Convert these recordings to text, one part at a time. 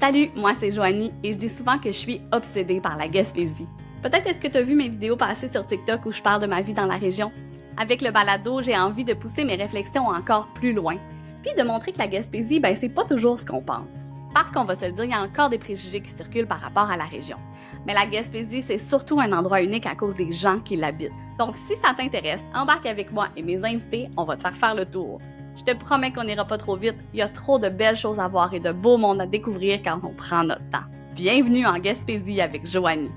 Salut, moi c'est Joanie et je dis souvent que je suis obsédée par la Gaspésie. Peut-être est-ce que tu as vu mes vidéos passer sur TikTok où je parle de ma vie dans la région? Avec le balado, j'ai envie de pousser mes réflexions encore plus loin, puis de montrer que la Gaspésie, c'est pas toujours ce qu'on pense. Parce qu'on va se le dire, il y a encore des préjugés qui circulent par rapport à la région. Mais la Gaspésie, c'est surtout un endroit unique à cause des gens qui l'habitent. Donc si ça t'intéresse, embarque avec moi et mes invités, on va te faire le tour. Je te promets qu'on n'ira pas trop vite, il y a trop de belles choses à voir et de beaux mondes à découvrir quand on prend notre temps. Bienvenue en Gaspésie avec Joanie.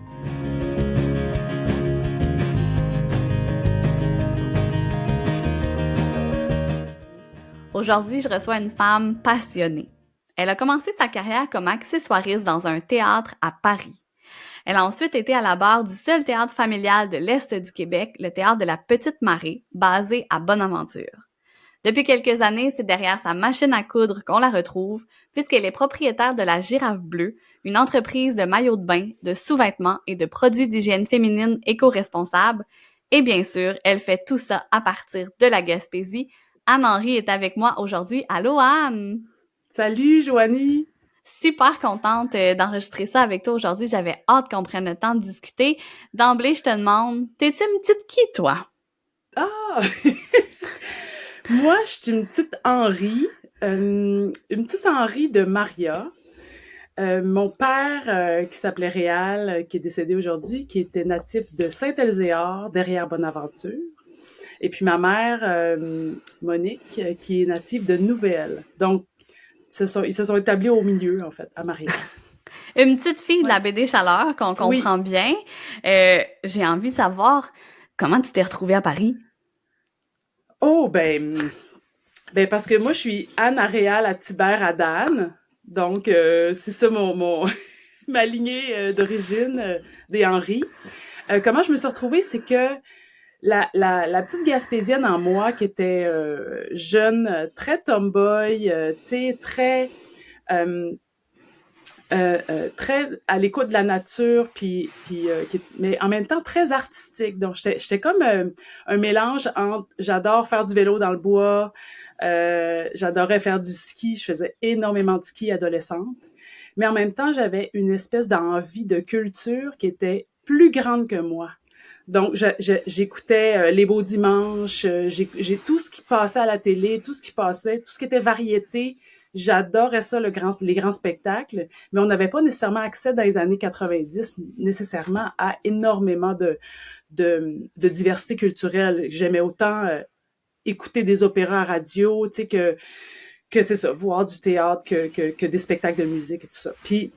Aujourd'hui, je reçois une femme passionnée. Elle a commencé sa carrière comme accessoiriste dans un théâtre à Paris. Elle a ensuite été à la barre du seul théâtre familial de l'Est du Québec, le théâtre de la Petite Marée, basé à Bonaventure. Depuis quelques années, c'est derrière sa machine à coudre qu'on la retrouve, puisqu'elle est propriétaire de la Girafe Bleue, une entreprise de maillots de bain, de sous-vêtements et de produits d'hygiène féminine éco-responsables. Et bien sûr, elle fait tout ça à partir de la Gaspésie. Anne-Henri est avec moi aujourd'hui. Allô Anne! Salut Joanie! Super contente d'enregistrer ça avec toi aujourd'hui. J'avais hâte qu'on prenne le temps de discuter. D'emblée, je te demande, t'es-tu une petite qui, toi? Ah! Moi, je suis une petite Henri, de Maria. Mon père, qui s'appelait Réal, qui est décédé aujourd'hui, qui était natif de Saint-Elzéar, derrière Bonaventure. Et puis ma mère, Monique, qui est native de Nouvelle. Donc, ils se sont établis au milieu, en fait, à Maria. Une petite fille de la Ouais. BD Chaleur qu'on Oui. comprend bien. J'ai envie de savoir comment tu t'es retrouvée à Paris. Oh, parce que moi, je suis Anne à Réal à Tibère à Dan. Donc, c'est ça ma lignée d'origine des Henri. Comment je me suis retrouvée, c'est que la petite Gaspésienne en moi qui était jeune, très tomboy, tu sais, euh, très à l'écoute de la nature, mais en même temps très artistique. Donc, j'étais comme un mélange entre j'adore faire du vélo dans le bois, j'adorais faire du ski, je faisais énormément de ski adolescente, mais en même temps, j'avais une espèce d'envie de culture qui était plus grande que moi. Donc, j'écoutais Les Beaux Dimanches, j'ai tout ce qui passait à la télé, tout ce qui passait, tout ce qui était variété. J'adorais ça, les grands spectacles, mais on n'avait pas nécessairement accès dans les années 90 nécessairement à énormément de diversité culturelle. J'aimais autant écouter des opéras à radio, tu sais, que c'est ça, voir du théâtre, que des spectacles de musique et tout ça. Puis,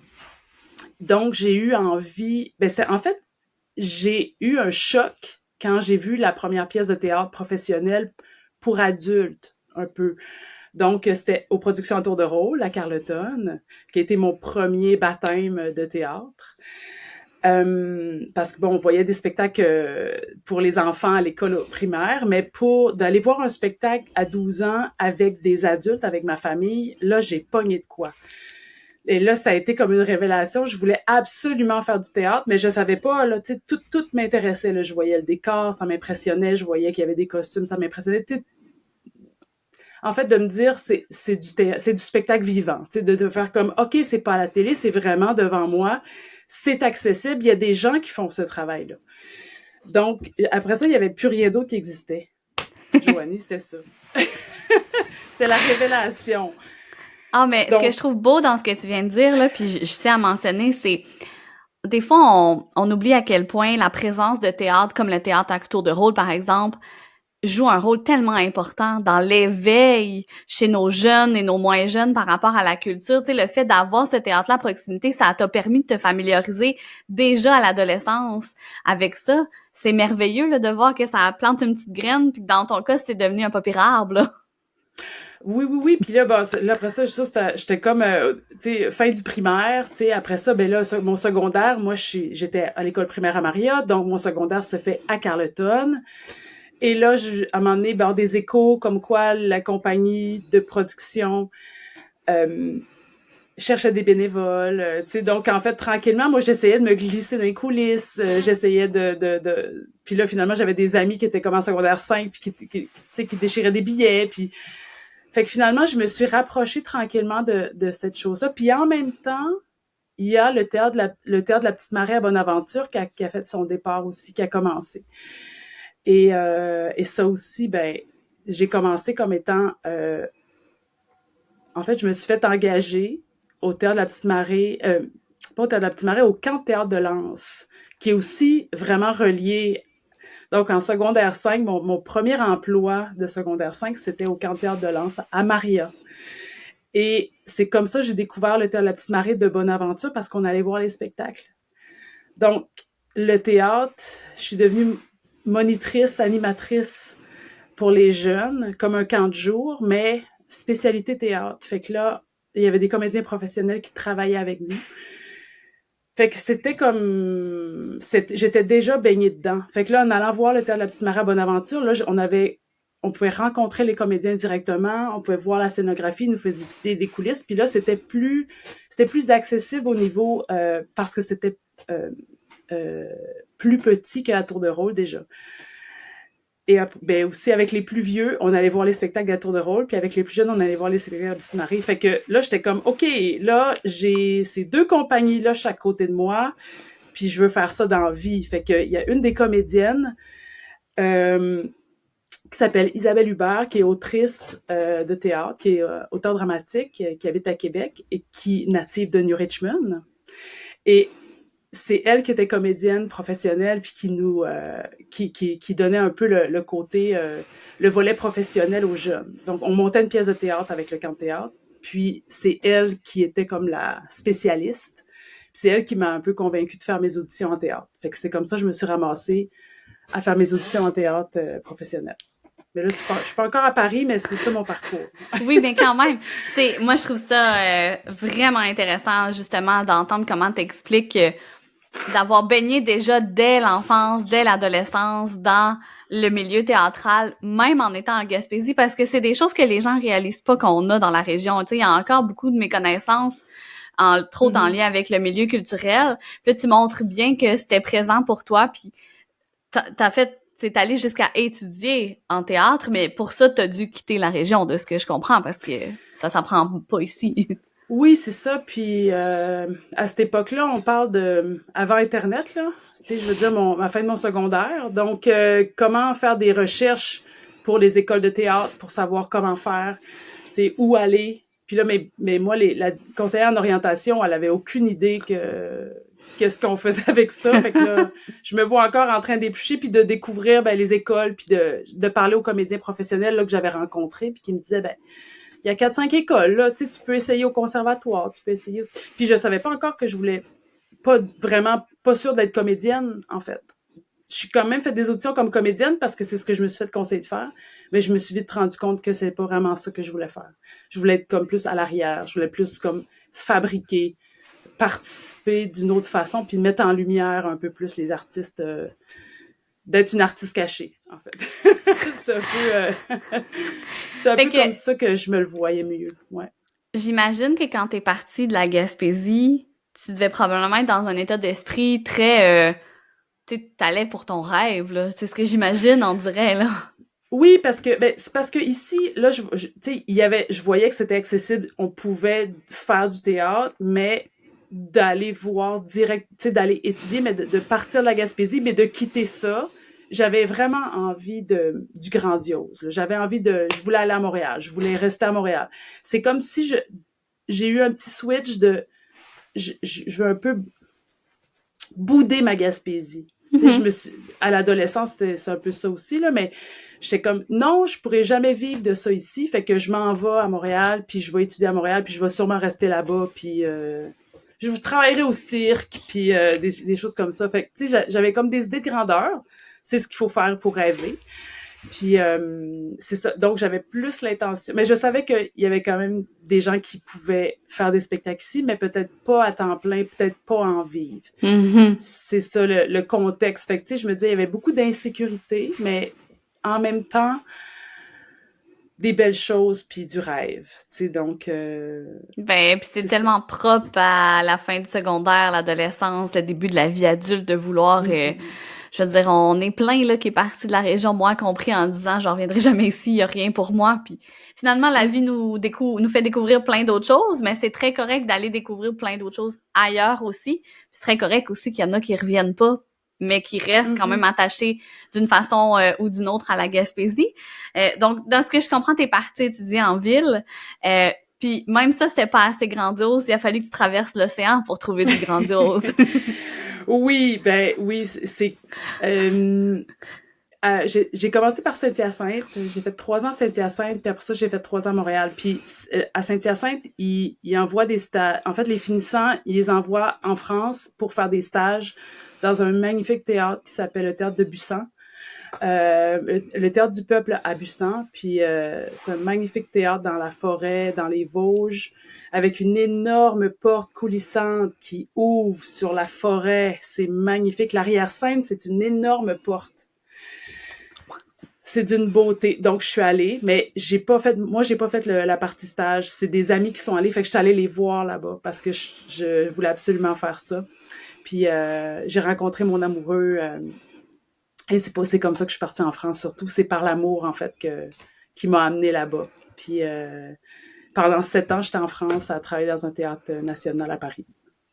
donc, j'ai eu envie, en fait, j'ai eu un choc quand j'ai vu la première pièce de théâtre professionnelle pour adultes, un peu. Donc, c'était aux productions à tour de rôle, à Carleton, qui a été mon premier baptême de théâtre. Parce que, bon, on voyait des spectacles pour les enfants à l'école primaire, mais pour d'aller voir un spectacle à 12 ans avec des adultes, avec ma famille, là, j'ai pogné de quoi. Et là, ça a été comme une révélation. Je voulais absolument faire du théâtre, mais je savais pas, là, tu sais, tout m'intéressait, là. Je voyais le décor, ça m'impressionnait. Je voyais qu'il y avait des costumes, ça m'impressionnait. En fait, de me dire, c'est du spectacle vivant. Tu sais, de faire comme, OK, c'est pas à la télé, c'est vraiment devant moi. C'est accessible. Il y a des gens qui font ce travail-là. Donc, après ça, il y avait plus rien d'autre qui existait. Joanie, c'était ça. C'était la révélation. Ah, mais Donc, ce que je trouve beau dans ce que tu viens de dire, là, puis je tiens à mentionner, c'est des fois, on oublie à quel point la présence de théâtre, comme le théâtre à tour de rôle, par exemple, joue un rôle tellement important dans l'éveil chez nos jeunes et nos moins jeunes par rapport à la culture. Tu sais, le fait d'avoir ce théâtre-là à proximité, ça t'a permis de te familiariser déjà à l'adolescence avec ça. C'est merveilleux là, de voir que ça plante une petite graine, puis que dans ton cas, c'est devenu un pas pire arbre, là. oui. Puis là, là après ça, j'étais comme, tu sais, fin du primaire. Tu sais, après ça, là, mon secondaire, moi, j'étais à l'école primaire à Maria, donc mon secondaire se fait à Carleton. Et là, à un moment donné, des échos comme quoi la compagnie de production cherchait des bénévoles. Tu sais, donc, en fait, tranquillement, moi, j'essayais de me glisser dans les coulisses. J'essayais Puis là, finalement, j'avais des amis qui étaient comme en secondaire 5, puis tu sais, qui déchiraient des billets, puis Fait que finalement, je me suis rapprochée tranquillement de cette chose-là. Puis en même temps, il y a le théâtre de la Petite Marie à Bonaventure qui a fait son départ aussi, qui a commencé. Et ça aussi, ben, j'ai commencé comme étant... en fait, je me suis fait engager au théâtre de la Petite Marie, pas au théâtre de la Petite Marie, au camp de théâtre de Lens, qui est aussi vraiment relié. Donc, en secondaire 5, mon premier emploi de secondaire 5, c'était au camp de théâtre de Lens, à Maria. Et c'est comme ça que j'ai découvert le théâtre de la Petite Marie de Bonaventure parce qu'on allait voir les spectacles. Donc, le théâtre, je suis devenue monitrice, animatrice pour les jeunes, comme un camp de jour, mais spécialité théâtre. Fait que là, il y avait des comédiens professionnels qui travaillaient avec nous. Fait que c'était comme... J'étais déjà baignée dedans. Fait que là, en allant voir le théâtre de la Petite Marie à Bonaventure, là, on pouvait rencontrer les comédiens directement, on pouvait voir la scénographie, ils nous faisaient visiter les coulisses. Puis là, c'était plus accessible au niveau... parce que c'était euh, plus petit que la Tour de Rôle déjà. Et ben, aussi, avec les plus vieux, on allait voir les spectacles de la Tour de Rôle, puis avec les plus jeunes, on allait voir les spectacles de la Petite Marie. Fait que là, j'étais comme, OK, là, j'ai ces deux compagnies-là chaque côté de moi, puis je veux faire ça dans la vie. Fait que il y a une des comédiennes qui s'appelle Isabelle Hubert, qui est autrice de théâtre, qui est auteure dramatique, qui habite à Québec et qui est native de New Richmond. Et c'est elle qui était comédienne professionnelle puis qui donnait un peu le côté le volet professionnel aux jeunes. Donc on montait une pièce de théâtre avec le camp de théâtre, puis c'est elle qui était comme la spécialiste. Puis c'est elle qui m'a un peu convaincue de faire mes auditions en théâtre. Fait que c'est comme ça que je me suis ramassée à faire mes auditions en théâtre professionnel. Mais là, je suis pas encore à Paris, mais c'est ça mon parcours. Oui, mais quand même, moi je trouve ça vraiment intéressant justement d'entendre comment t'expliques d'avoir baigné déjà dès l'enfance, dès l'adolescence dans le milieu théâtral, même en étant en Gaspésie, parce que c'est des choses que les gens réalisent pas qu'on a dans la région. Tu sais, il y a encore beaucoup de méconnaissances trop en lien avec le milieu culturel. Puis là, tu montres bien que c'était présent pour toi, puis t'es allé jusqu'à étudier en théâtre, mais pour ça, t'as dû quitter la région, de ce que je comprends, parce que ça s'apprend pas ici. Oui, c'est ça. Puis à cette époque-là, on parle de avant Internet, là. Tu sais, je veux dire ma fin de mon secondaire. Donc, comment faire des recherches pour les écoles de théâtre, pour savoir comment faire, tu sais, où aller. Puis là, mais moi, la conseillère en orientation, elle avait aucune idée qu'est-ce qu'on faisait avec ça. Fait que là, je me vois encore en train d'éplucher puis de découvrir les écoles puis de parler aux comédiens professionnels là, que j'avais rencontrés puis qui me disaient il y a 4-5 écoles, là, tu sais, tu peux essayer au conservatoire, tu peux essayer... Puis je savais pas encore que je voulais pas sûre d'être comédienne, en fait. Je suis quand même fait des auditions comme comédienne parce que c'est ce que je me suis fait conseiller de faire, mais je me suis vite rendu compte que c'est pas vraiment ça que je voulais faire. Je voulais être comme plus à l'arrière, je voulais plus comme fabriquer, participer d'une autre façon, puis mettre en lumière un peu plus les artistes... d'être une artiste cachée, en fait. C'est un peu comme ça que je me le voyais mieux, ouais. J'imagine que quand t'es partie de la Gaspésie, tu devais probablement être dans un état d'esprit très... tu t'allais pour ton rêve, là. C'est ce que j'imagine, on dirait, là. Oui, parce que c'est parce que ici, là, tu sais, je voyais que c'était accessible, on pouvait faire du théâtre, mais d'aller voir direct, tu sais, d'aller étudier, mais de partir de la Gaspésie, mais de quitter ça, j'avais vraiment envie du grandiose. J'avais envie je voulais aller à Montréal, je voulais rester à Montréal. C'est comme si j'ai eu un petit switch je veux un peu bouder ma Gaspésie. Mm-hmm. À l'adolescence, c'est un peu ça aussi, là, mais j'étais comme, non, je pourrais jamais vivre de ça ici, fait que je m'en vais à Montréal, puis je vais étudier à Montréal, puis je vais sûrement rester là-bas, puis je travaillerai au cirque, puis des choses comme ça. Fait que, tu sais, j'avais comme des idées de grandeur. C'est ce qu'il faut faire, il faut rêver. Puis, c'est ça. Donc, j'avais plus l'intention. Mais je savais qu'il y avait quand même des gens qui pouvaient faire des spectacles ici, mais peut-être pas à temps plein, peut-être pas en vivre. Mm-hmm. C'est ça, le contexte. Fait que, tu sais, je me disais, il y avait beaucoup d'insécurité, mais en même temps, des belles choses puis du rêve, tu sais, donc... puis c'est tellement propre à la fin du secondaire, l'adolescence, le début de la vie adulte, de vouloir je veux dire, on est plein là qui est parti de la région, moi compris, en disant je reviendrai jamais ici, il y a rien pour moi. Puis finalement, la vie nous fait découvrir plein d'autres choses, mais c'est très correct d'aller découvrir plein d'autres choses ailleurs aussi. Puis c'est très correct aussi qu'il y en a qui reviennent pas, mais qui restent quand même attachés d'une façon ou d'une autre à la Gaspésie. Donc, dans ce que je comprends, t'es parti étudier en ville. Puis même ça, c'était pas assez grandiose. Il a fallu que tu traverses l'océan pour trouver du grandiose. Oui, c'est... j'ai commencé par Saint-Hyacinthe. J'ai fait 3 ans à Saint-Hyacinthe, puis après ça, j'ai fait 3 ans à Montréal. Puis à Saint-Hyacinthe, ils envoient des stages. En fait, les finissants, ils les envoient en France pour faire des stages dans un magnifique théâtre qui s'appelle le Théâtre de Bussan. Le Théâtre du Peuple à Bussan. Puis c'est un magnifique théâtre dans la forêt, dans les Vosges, avec une énorme porte coulissante qui ouvre sur la forêt. C'est magnifique. L'arrière-scène, c'est une énorme porte. C'est d'une beauté. Donc, je suis allée, mais j'ai pas fait la partie stage. C'est des amis qui sont allés, fait que je suis allée les voir là-bas parce que je voulais absolument faire ça. Puis, j'ai rencontré mon amoureux, et c'est comme ça que je suis partie en France, surtout. C'est par l'amour, en fait, qui m'a amenée là-bas. Puis, pendant 7 ans, j'étais en France à travailler dans un théâtre national à Paris.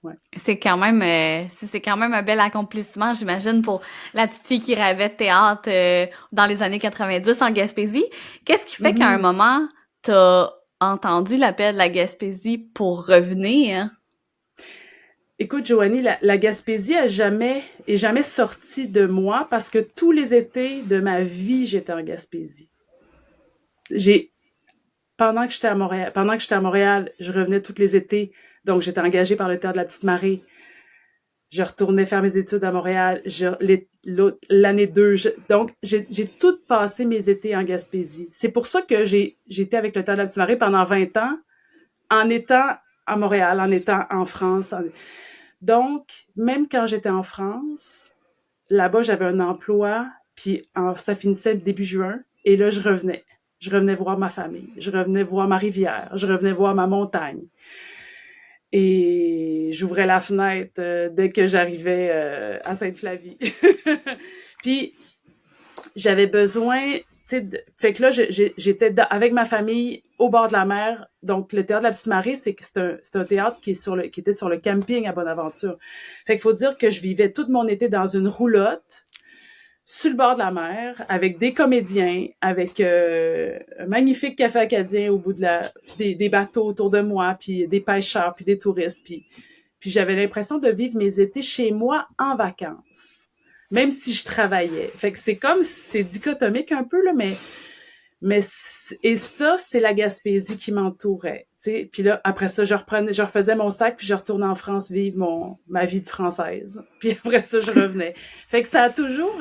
Ouais. C'est quand même un bel accomplissement, j'imagine, pour la petite fille qui rêvait de théâtre dans les années 90 en Gaspésie. Qu'est-ce qui fait qu'à un moment, t'as entendu l'appel de la Gaspésie pour revenir? Écoute, Joanie, la Gaspésie est jamais sortie de moi parce que tous les étés de ma vie, j'étais en Gaspésie. Pendant que j'étais à Montréal, je revenais tous les étés. Donc, j'étais engagée par le Théâtre de la Petite Marée. Je retournais faire mes études à Montréal. L'année 2. Donc, j'ai tout passé mes étés en Gaspésie. C'est pour ça que j'étais avec le Théâtre de la Petite Marée pendant 20 ans, en étant à Montréal, en étant en France. Donc, même quand j'étais en France, là-bas, j'avais un emploi, puis ça finissait le début juin, et là, je revenais. Je revenais voir ma famille, je revenais voir ma rivière, je revenais voir ma montagne. Et j'ouvrais la fenêtre dès que j'arrivais à Sainte-Flavie. Puis, j'avais besoin, tu sais, fait que là, j'étais avec ma famille au bord de la mer. Donc, le Théâtre de la Petite Marée, c'est un théâtre qui était sur le camping à Bonaventure. Fait qu'il faut dire que je vivais tout mon été dans une roulotte, sur le bord de la mer, avec des comédiens, avec un magnifique café acadien au bout de des bateaux autour de moi, puis des pêcheurs, puis des touristes. Puis j'avais l'impression de vivre mes étés chez moi en vacances, même si je travaillais. Fait que c'est dichotomique un peu, là, et ça, c'est la Gaspésie qui m'entourait. T'sais. Puis là, après ça, je refaisais mon sac, puis je retournais en France vivre ma vie de Française. Puis après ça, je revenais. Fait que ça a toujours...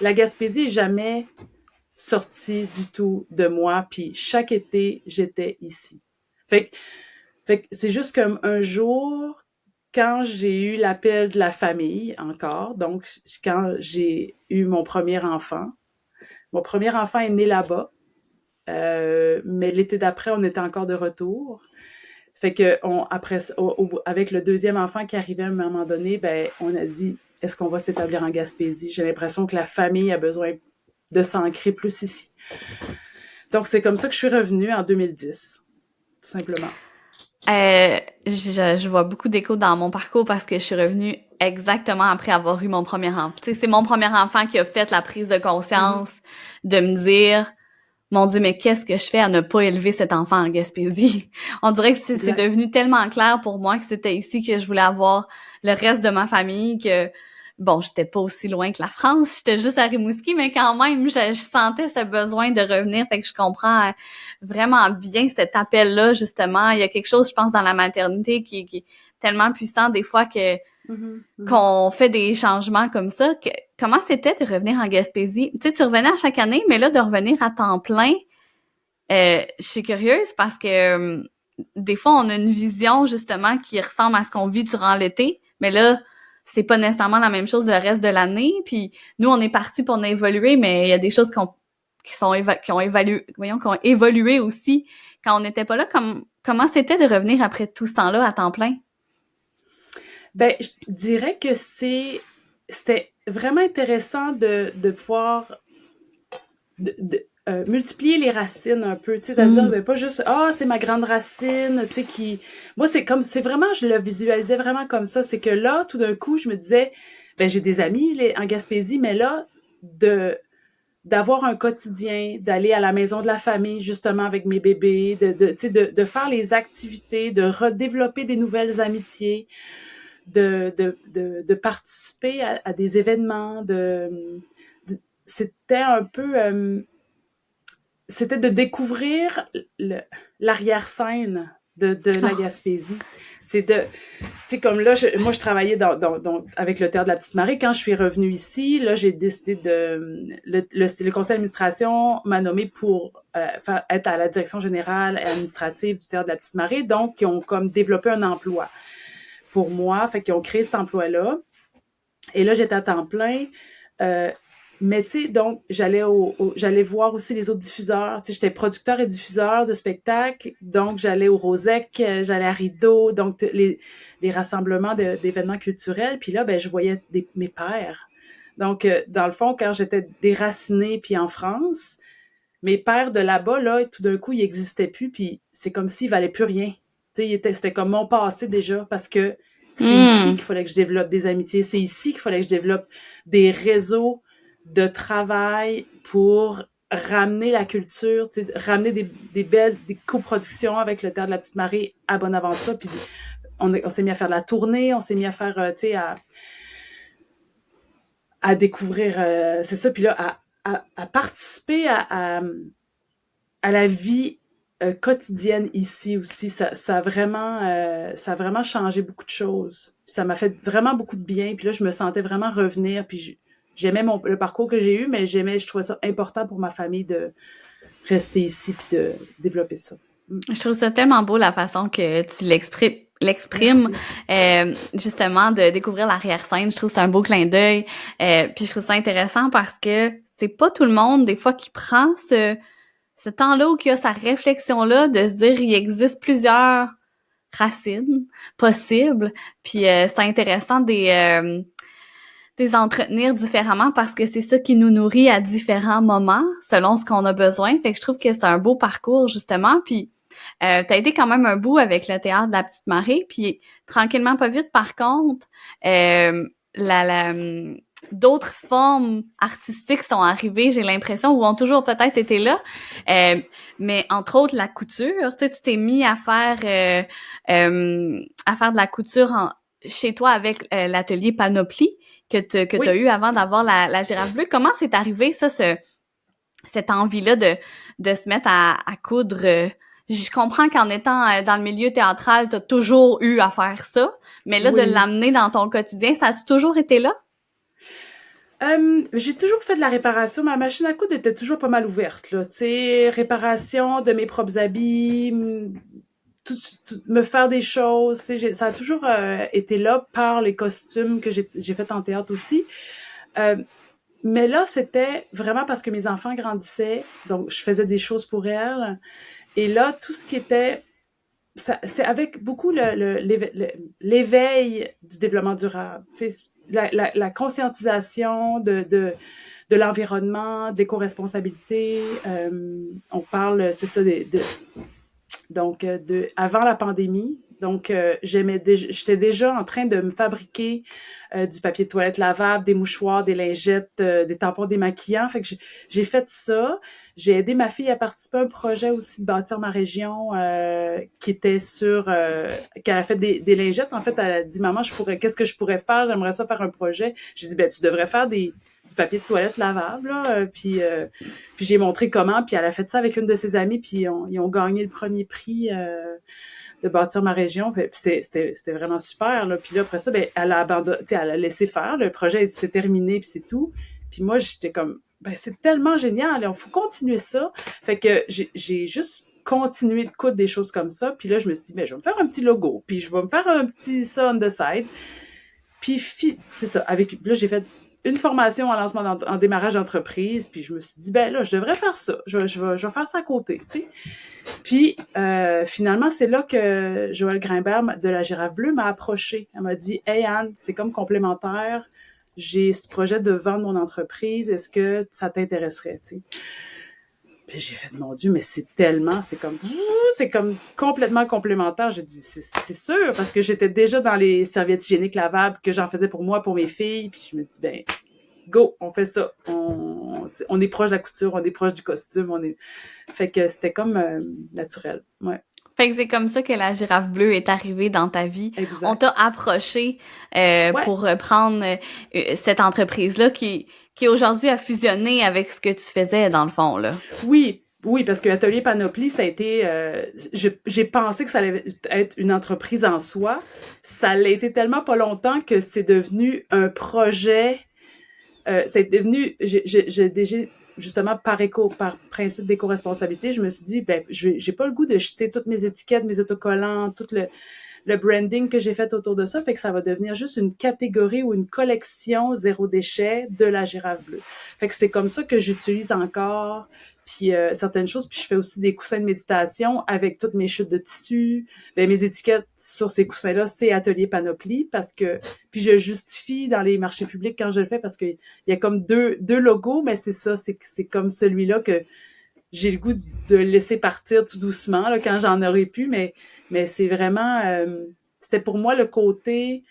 la Gaspésie n'est jamais sortie du tout de moi, puis chaque été, j'étais ici. Fait que c'est juste comme un jour, quand j'ai eu l'appel de la famille, encore, donc quand j'ai eu mon premier enfant est né là-bas. Mais l'été d'après, on était encore de retour. Fait que avec le deuxième enfant qui arrivait à un moment donné, ben on a dit, est-ce qu'on va s'établir en Gaspésie? J'ai l'impression que la famille a besoin de s'ancrer plus ici. Donc, c'est comme ça que je suis revenue en 2010, tout simplement. Je vois beaucoup d'échos dans mon parcours parce que je suis revenue exactement après avoir eu mon premier enfant. Tu sais, c'est mon premier enfant qui a fait la prise de conscience de me dire, mon Dieu, mais qu'est-ce que je fais à ne pas élever cet enfant en Gaspésie? On dirait que c'est devenu tellement clair pour moi que c'était ici que je voulais avoir le reste de ma famille, que bon, j'étais pas aussi loin que la France, j'étais juste à Rimouski, mais quand même, je sentais ce besoin de revenir, fait que je comprends vraiment bien cet appel-là, justement. Il y a quelque chose, je pense, dans la maternité qui est tellement puissant des fois que qu'on fait des changements comme ça. Comment c'était de revenir en Gaspésie? Tu sais, tu revenais à chaque année, mais là, de revenir à temps plein, je suis curieuse parce que des fois, on a une vision, justement, qui ressemble à ce qu'on vit durant l'été, mais là, c'est pas nécessairement la même chose le reste de l'année. Puis nous, on est partis pour évoluer, mais il y a des choses qui ont évolué aussi quand on n'était pas là. Comment c'était de revenir après tout ce temps-là à temps plein? Ben, je dirais que c'était vraiment intéressant de pouvoir multiplier les racines un peu, tu sais, c'est-à-dire Mm. de pas juste c'est ma grande racine, tu sais qui moi c'est vraiment je le visualisais vraiment comme ça, c'est que là tout d'un coup je me disais ben j'ai des amis en Gaspésie mais là de d'avoir un quotidien, d'aller à la maison de la famille justement avec mes bébés, tu sais de faire les activités, de redévelopper des nouvelles amitiés, de participer à des événements, c'était un peu c'était de découvrir l'arrière-scène de la Ah. C'est de, tu sais, comme là, moi, je travaillais avec le Théâtre de la Petite Marie. Quand je suis revenue ici, là, j'ai décidé le conseil d'administration m'a nommé pour être à la direction générale et administrative du Théâtre de la Petite Marie. Donc, ils ont comme développé un emploi pour moi. Fait qu'ils ont créé cet emploi-là. Et là, j'étais à temps plein. Euh, mais tu sais, donc, j'allais voir aussi les autres diffuseurs. Tu sais, j'étais producteur et diffuseur de spectacles. Donc, j'allais au Rosec, j'allais à Rideau, donc les rassemblements d'événements culturels. Puis là, ben, je voyais mes pères. Donc, dans le fond, quand j'étais déracinée puis en France, mes pères de là-bas, là, tout d'un coup, ils n'existaient plus. Puis c'est comme s'ils valaient plus rien. Tu sais, c'était comme mon passé déjà parce que c'est ici Mm. qu'il fallait que je développe des amitiés, c'est ici qu'il fallait que je développe des réseaux de travail pour ramener la culture, ramener des belles des coproductions avec le Théâtre de la Petite Marie à Bonaventure. Puis on s'est mis à faire de la tournée, on s'est mis à faire, tu sais, à découvrir, c'est ça, puis là, à participer à la vie quotidienne ici aussi. Ça a vraiment changé beaucoup de choses. Puis ça m'a fait vraiment beaucoup de bien. Puis là, je me sentais vraiment revenir. Puis j'aimais le parcours que j'ai eu, mais je trouvais ça important pour ma famille de rester ici puis de développer ça. Mm. Je trouve ça tellement beau la façon que tu l'exprimes, Merci. justement, de découvrir l'arrière-scène. Je trouve que c'est un beau clin d'œil. Puis je trouve ça intéressant parce que c'est pas tout le monde, des fois, qui prend ce temps-là ou qui a sa réflexion-là de se dire il existe plusieurs racines possibles. Puis c'est intéressant des entretenir différemment parce que c'est ça qui nous nourrit à différents moments selon ce qu'on a besoin. Fait que je trouve que c'est un beau parcours, justement. Puis t'as été quand même un bout avec le théâtre de la Petite Marée, puis tranquillement pas vite, par contre, la d'autres formes artistiques sont arrivées, j'ai l'impression, ou ont toujours peut-être été là, mais entre autres la couture. Tu sais, tu t'es mis à faire de la couture chez toi avec l'atelier Panoplie que t'as Oui. eu avant d'avoir la girafe bleue. Comment c'est arrivé ça, cette envie-là de se mettre à coudre? Je comprends qu'en étant dans le milieu théâtral, t'as toujours eu à faire ça, mais là, de Oui. l'amener dans ton quotidien, ça a-tu toujours été là? J'ai toujours fait de la réparation. Ma machine à coudre était toujours pas mal ouverte, là. Tu sais, réparation de mes propres habits, me faire des choses. Tu sais, ça a toujours été là par les costumes que j'ai fait en théâtre aussi. Euh, mais là, c'était vraiment parce que mes enfants grandissaient, donc je faisais des choses pour elles. Et là, tout ce qui était c'est avec beaucoup l'éveil du développement durable. Tu sais, la conscientisation de l'environnement, d'éco-responsabilité. On parle, c'est ça, donc avant la pandémie. Donc, j'étais déjà en train de me fabriquer du papier de toilette lavable, des mouchoirs, des lingettes, des tampons démaquillants. Fait que j'ai fait ça. J'ai aidé ma fille à participer à un projet aussi de bâtir ma région qui était qu'elle a fait des lingettes. En fait, elle a dit maman, qu'est-ce que je pourrais faire? J'aimerais ça faire un projet. J'ai dit ben tu devrais faire du papier de toilette lavable. Là. Puis j'ai montré comment, puis elle a fait ça avec une de ses amies, puis ils ont gagné le premier prix de bâtir ma région. Puis c'était vraiment super. Là. Puis là, après ça, ben, elle a abandonné, elle a laissé faire. Le projet s'est terminé, puis c'est tout. Puis moi, j'étais comme, ben, c'est tellement génial, il faut continuer ça. Fait que j'ai juste continué de coudre des choses comme ça. Puis là, je me suis dit, ben, je vais me faire un petit logo, puis je vais me faire un petit ça on the side. Puis c'est ça. Là, j'ai fait une formation en lancement en démarrage d'entreprise, puis je me suis dit, ben là, je devrais faire ça. Je vais faire ça à côté, tu sais. Puis finalement, c'est là que Joëlle Grimbert de la Girafe Bleue m'a approché. Elle m'a dit, hey Anne, c'est comme complémentaire. j'ai ce projet de vendre mon entreprise, est-ce que ça t'intéresserait, tu sais? Puis j'ai fait, mon Dieu, mais c'est comme complètement complémentaire. J'ai dit, c'est sûr, parce que j'étais déjà dans les serviettes hygiéniques lavables, que j'en faisais pour moi, pour mes filles, puis je me dis, ben, go, on fait ça. On est proche de la couture, on est proche du costume, fait que c'était comme naturel, ouais. Fait que c'est comme ça que la girafe bleue est arrivée dans ta vie. Exact. On t'a approché Ouais. pour reprendre cette entreprise-là qui aujourd'hui a fusionné avec ce que tu faisais dans le fond, là. Oui, parce que Atelier Panoplie, ça a été... j'ai pensé que ça allait être une entreprise en soi. Ça l'a été tellement pas longtemps que c'est devenu un projet. C'est devenu... J'ai déjà... Justement, par principe d'éco-responsabilité, je me suis dit, ben, j'ai pas le goût de jeter toutes mes étiquettes, mes autocollants, tout le branding que j'ai fait autour de ça, fait que ça va devenir juste une catégorie ou une collection zéro déchet de la girafe bleue. Fait que c'est comme ça que j'utilise encore puis certaines choses. Puis je fais aussi des coussins de méditation avec toutes mes chutes de tissu. Ben, mes étiquettes sur ces coussins-là, c'est Atelier Panoplie parce que... Puis je justifie dans les marchés publics quand je le fais parce qu'il y a comme deux logos, mais c'est ça, c'est comme celui-là que j'ai le goût de laisser partir tout doucement là, quand j'en aurai plus, mais c'est vraiment... c'était pour moi le côté...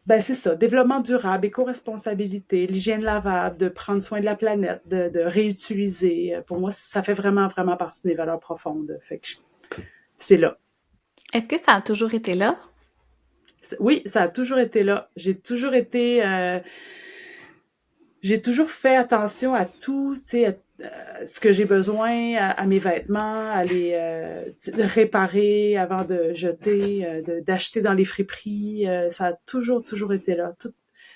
ben c'est ça, développement durable, éco-responsabilité, l'hygiène lavable, de prendre soin de la planète, de réutiliser. Pour moi, ça fait vraiment, vraiment partie de mes valeurs profondes. Fait que c'est là. Est-ce que ça a toujours été là? Oui, ça a toujours été là. J'ai toujours fait attention à tout, tu sais, ce que j'ai besoin, à mes vêtements, à les réparer avant de jeter, d'acheter dans les friperies. Ça a toujours été là.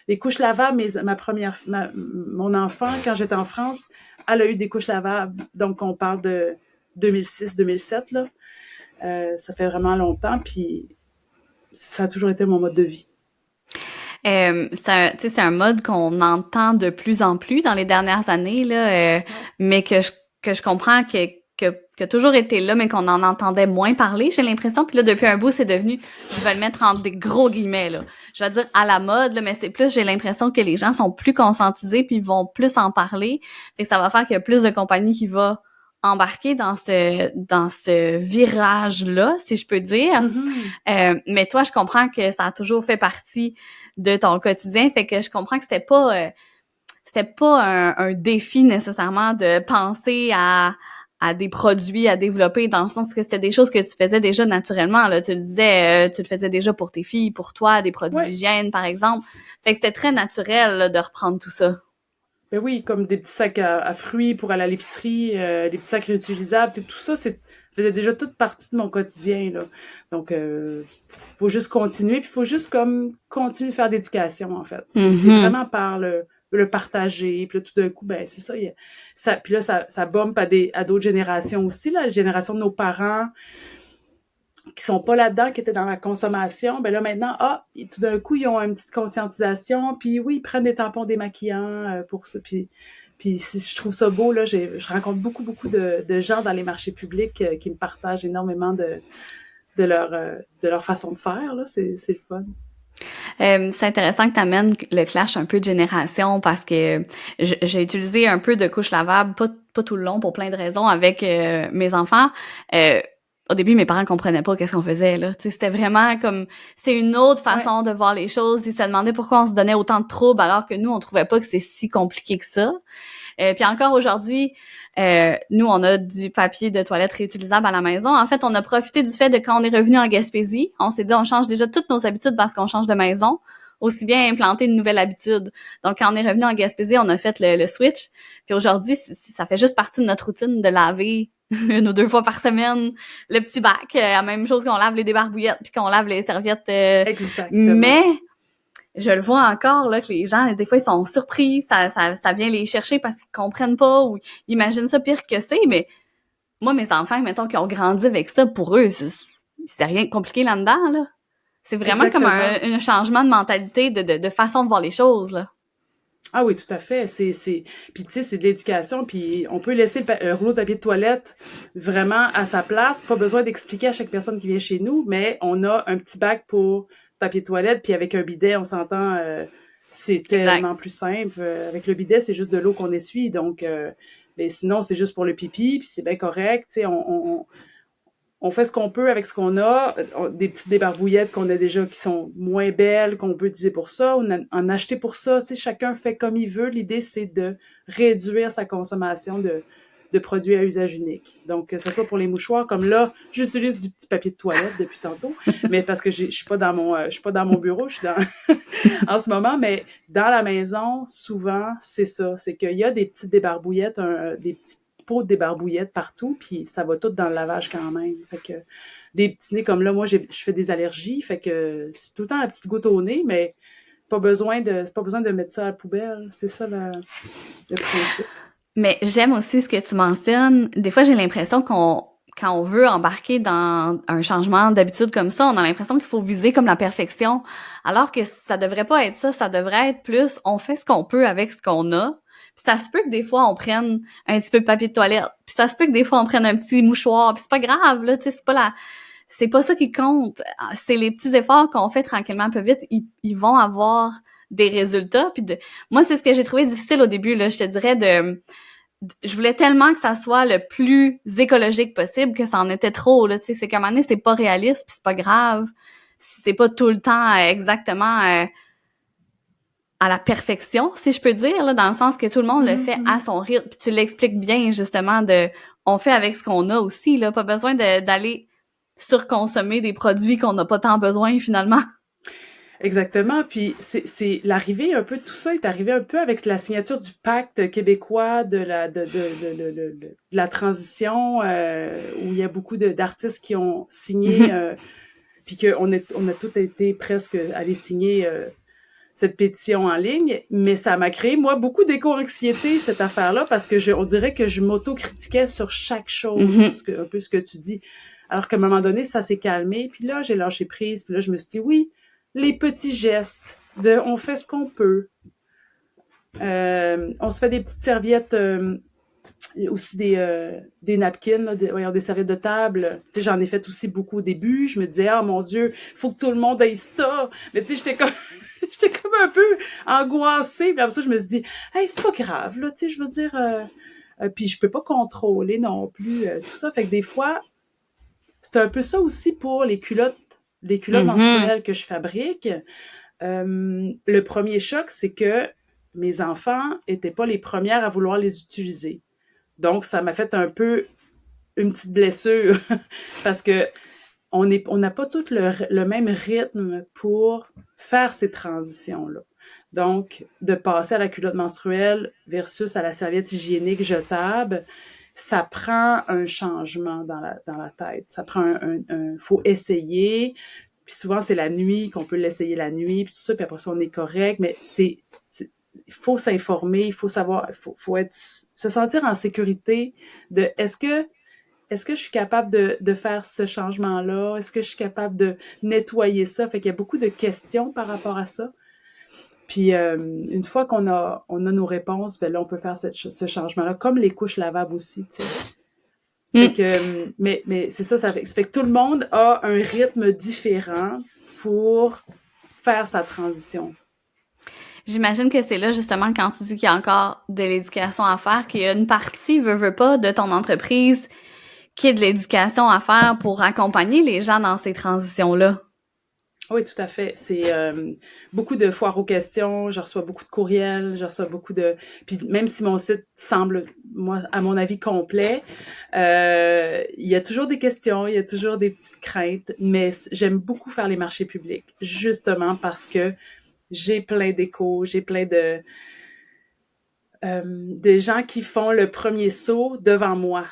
Les couches lavables, mon enfant, quand j'étais en France, elle a eu des couches lavables. Donc, on parle de 2006-2007, là. Ça fait vraiment longtemps, puis ça a toujours été mon mode de vie. C'est un mode qu'on entend de plus en plus dans les dernières années, là, mais que je comprends que a toujours été là, mais qu'on en entendait moins parler, j'ai l'impression. Puis là, depuis un bout, c'est devenu, je vais le mettre entre des gros guillemets, là. Je vais dire à la mode, là, mais c'est plus, j'ai l'impression que les gens sont plus conscientisés puis ils vont plus en parler. Fait que ça va faire qu'il y a plus de compagnies qui vont embarquer dans ce virage-là, si je peux dire. Mm-hmm. Mais toi, je comprends que ça a toujours fait partie de ton quotidien, fait que je comprends que c'était pas un défi nécessairement de penser à des produits à développer, dans le sens que c'était des choses que tu faisais déjà naturellement, là. Tu le disais, tu le faisais déjà pour tes filles, pour toi, des produits d'hygiène, par exemple. Fait que c'était très naturel, là, de reprendre tout ça. Ben oui, comme des petits sacs à fruits pour aller à l'épicerie, des petits sacs réutilisables, tout ça, faisait déjà toute partie de mon quotidien, là. Donc, faut juste continuer, puis faut juste comme continuer de faire d'éducation, en fait. C'est vraiment par le partager, puis là, tout d'un coup, ben c'est ça, puis là, ça bump à d'autres générations aussi, là, la génération de nos parents, qui sont pas là-dedans, qui étaient dans la consommation, ben là maintenant, tout d'un coup, ils ont une petite conscientisation, puis oui, ils prennent des tampons démaquillants pour ça, puis je trouve ça beau, là, je rencontre beaucoup de gens dans les marchés publics qui me partagent énormément de leur façon de faire, là, c'est le fun. C'est intéressant que tu amènes le clash un peu de génération parce que j'ai utilisé un peu de couche lavable, pas tout le long pour plein de raisons avec mes enfants. Au début, mes parents comprenaient pas qu'est-ce qu'on faisait, là. Tu sais, c'était vraiment comme, c'est une autre façon de voir les choses. Ils se demandaient pourquoi on se donnait autant de troubles alors que nous, on trouvait pas que c'est si compliqué que ça. Puis encore aujourd'hui, nous, on a du papier de toilette réutilisable à la maison. En fait, on a profité du fait de quand on est revenu en Gaspésie, on s'est dit, on change déjà toutes nos habitudes parce qu'on change de maison, aussi bien implanter une nouvelle habitude. Donc, quand on est revenu en Gaspésie, on a fait le switch. Puis aujourd'hui, ça fait juste partie de notre routine de laver 1 ou 2 fois par semaine le petit bac. La même chose qu'on lave les débarbouillettes puis qu'on lave les serviettes. Exactement. Mais je le vois encore, là, que les gens, des fois, ils sont surpris, ça vient les chercher parce qu'ils comprennent pas ou ils imaginent ça pire que c'est, mais moi, mes enfants, mettons, qui ont grandi avec ça, pour eux, c'est rien de compliqué là-dedans, là. C'est vraiment comme un changement de mentalité, de façon de voir les choses, là. Ah oui, tout à fait. Puis tu sais, c'est de l'éducation. Puis on peut laisser le rouleau de papier de toilette vraiment à sa place. Pas besoin d'expliquer à chaque personne qui vient chez nous, mais on a un petit bac pour papier de toilette. Puis avec un bidet, on s'entend, c'est Exact. tellement plus simple. Avec le bidet, c'est juste de l'eau qu'on essuie. Donc, mais sinon, c'est juste pour le pipi. Puis c'est bien correct. Tu sais, on fait ce qu'on peut avec ce qu'on a, des petites débarbouillettes qu'on a déjà qui sont moins belles, qu'on peut utiliser pour ça, ou en acheter pour ça. Tu sais, chacun fait comme il veut. L'idée, c'est de réduire sa consommation de produits à usage unique. Donc, que ce soit pour les mouchoirs, comme là, j'utilise du petit papier de toilette depuis tantôt, mais parce que je suis pas dans je suis pas dans mon bureau, je suis dans en ce moment, mais dans la maison, souvent, c'est ça. C'est qu'il y a des petites débarbouillettes, des petits pots de débarbouillettes partout, puis ça va tout dans le lavage quand même. Fait que des petits nez comme là, moi, je fais des allergies, fait que c'est tout le temps la petite goutte au nez, mais c'est pas besoin de mettre ça à la poubelle. C'est ça le principe. Mais j'aime aussi ce que tu mentionnes. Des fois, j'ai l'impression quand on veut embarquer dans un changement d'habitude comme ça, on a l'impression qu'il faut viser comme la perfection. Alors que ça devrait pas être ça, ça devrait être plus, on fait ce qu'on peut avec ce qu'on a. Puis ça se peut que des fois, on prenne un petit peu de papier de toilette. Puis ça se peut que des fois, on prenne un petit mouchoir. Puis c'est pas grave, là, tu sais, c'est pas ça qui compte. C'est les petits efforts qu'on fait tranquillement un peu vite. Ils vont avoir des résultats. Moi, c'est ce que j'ai trouvé difficile au début, là. Je te dirais je voulais tellement que ça soit le plus écologique possible que ça en était trop, là, tu sais, c'est qu'à un moment donné, c'est pas réaliste, puis c'est pas grave, c'est pas tout le temps exactement à la perfection, si je peux dire, là, dans le sens que tout le monde le fait à Mm-hmm. son rythme, puis tu l'expliques bien, justement, on fait avec ce qu'on a aussi, là, pas besoin d'aller surconsommer des produits qu'on n'a pas tant besoin, finalement. Exactement. Puis c'est l'arrivée un peu, tout ça est arrivé un peu avec la signature du pacte québécois de la transition, où il y a beaucoup d'artistes qui ont signé, puis on a tout été presque allé signer cette pétition en ligne, mais ça m'a créé, moi, beaucoup d'éco-anxiété, cette affaire-là, parce que on dirait que je m'auto-critiquais sur chaque chose, un peu ce que tu dis. Alors qu'à un moment donné, ça s'est calmé, puis là, j'ai lâché prise, puis là, je me suis dit, oui, les petits gestes, on fait ce qu'on peut. On se fait des petites serviettes, aussi des napkins, là, des serviettes de table. Tu sais, j'en ai fait aussi beaucoup au début. Je me disais, ah mon Dieu, faut que tout le monde ait ça. Mais tu sais, j'étais comme un peu angoissée. Puis après ça, je me suis dit, hey, c'est pas grave, là, tu sais, je veux dire, puis je peux pas contrôler non plus tout ça. Fait que des fois, c'est un peu ça aussi pour les culottes Mhm. menstruelles que je fabrique. Le premier choc, c'est que mes enfants étaient pas les premières à vouloir les utiliser. Donc, ça m'a fait un peu une petite blessure parce que on n'a pas tout le même rythme pour faire ces transitions-là. Donc, de passer à la culotte menstruelle versus à la serviette hygiénique jetable, ça prend un changement dans la tête. Ça prend faut essayer. Puis souvent, c'est la nuit qu'on peut l'essayer la nuit, puis tout ça, puis après ça, on est correct. Mais il faut s'informer, il faut savoir, faut se sentir en sécurité de est-ce que je suis capable de faire ce changement-là? Est-ce que je suis capable de nettoyer ça? Fait qu'il y a beaucoup de questions par rapport à ça. Puis une fois on a nos réponses, ben là, on peut faire ce changement-là, comme les couches lavables aussi, tu sais. Fait Mm. que, mais c'est ça, ça fait que tout le monde a un rythme différent pour faire sa transition. J'imagine que c'est là, justement, quand tu dis qu'il y a encore de l'éducation à faire, qu'il y a une partie, veut pas, de ton entreprise qui est de l'éducation à faire pour accompagner les gens dans ces transitions-là. Oui, tout à fait. C'est beaucoup de foires aux questions, je reçois beaucoup de courriels, je reçois beaucoup de... Puis même si mon site semble, moi, à mon avis, complet, il y a toujours des questions, il y a toujours des petites craintes, mais j'aime beaucoup faire les marchés publics, justement parce que j'ai plein d'échos, j'ai plein de gens qui font le premier saut devant moi.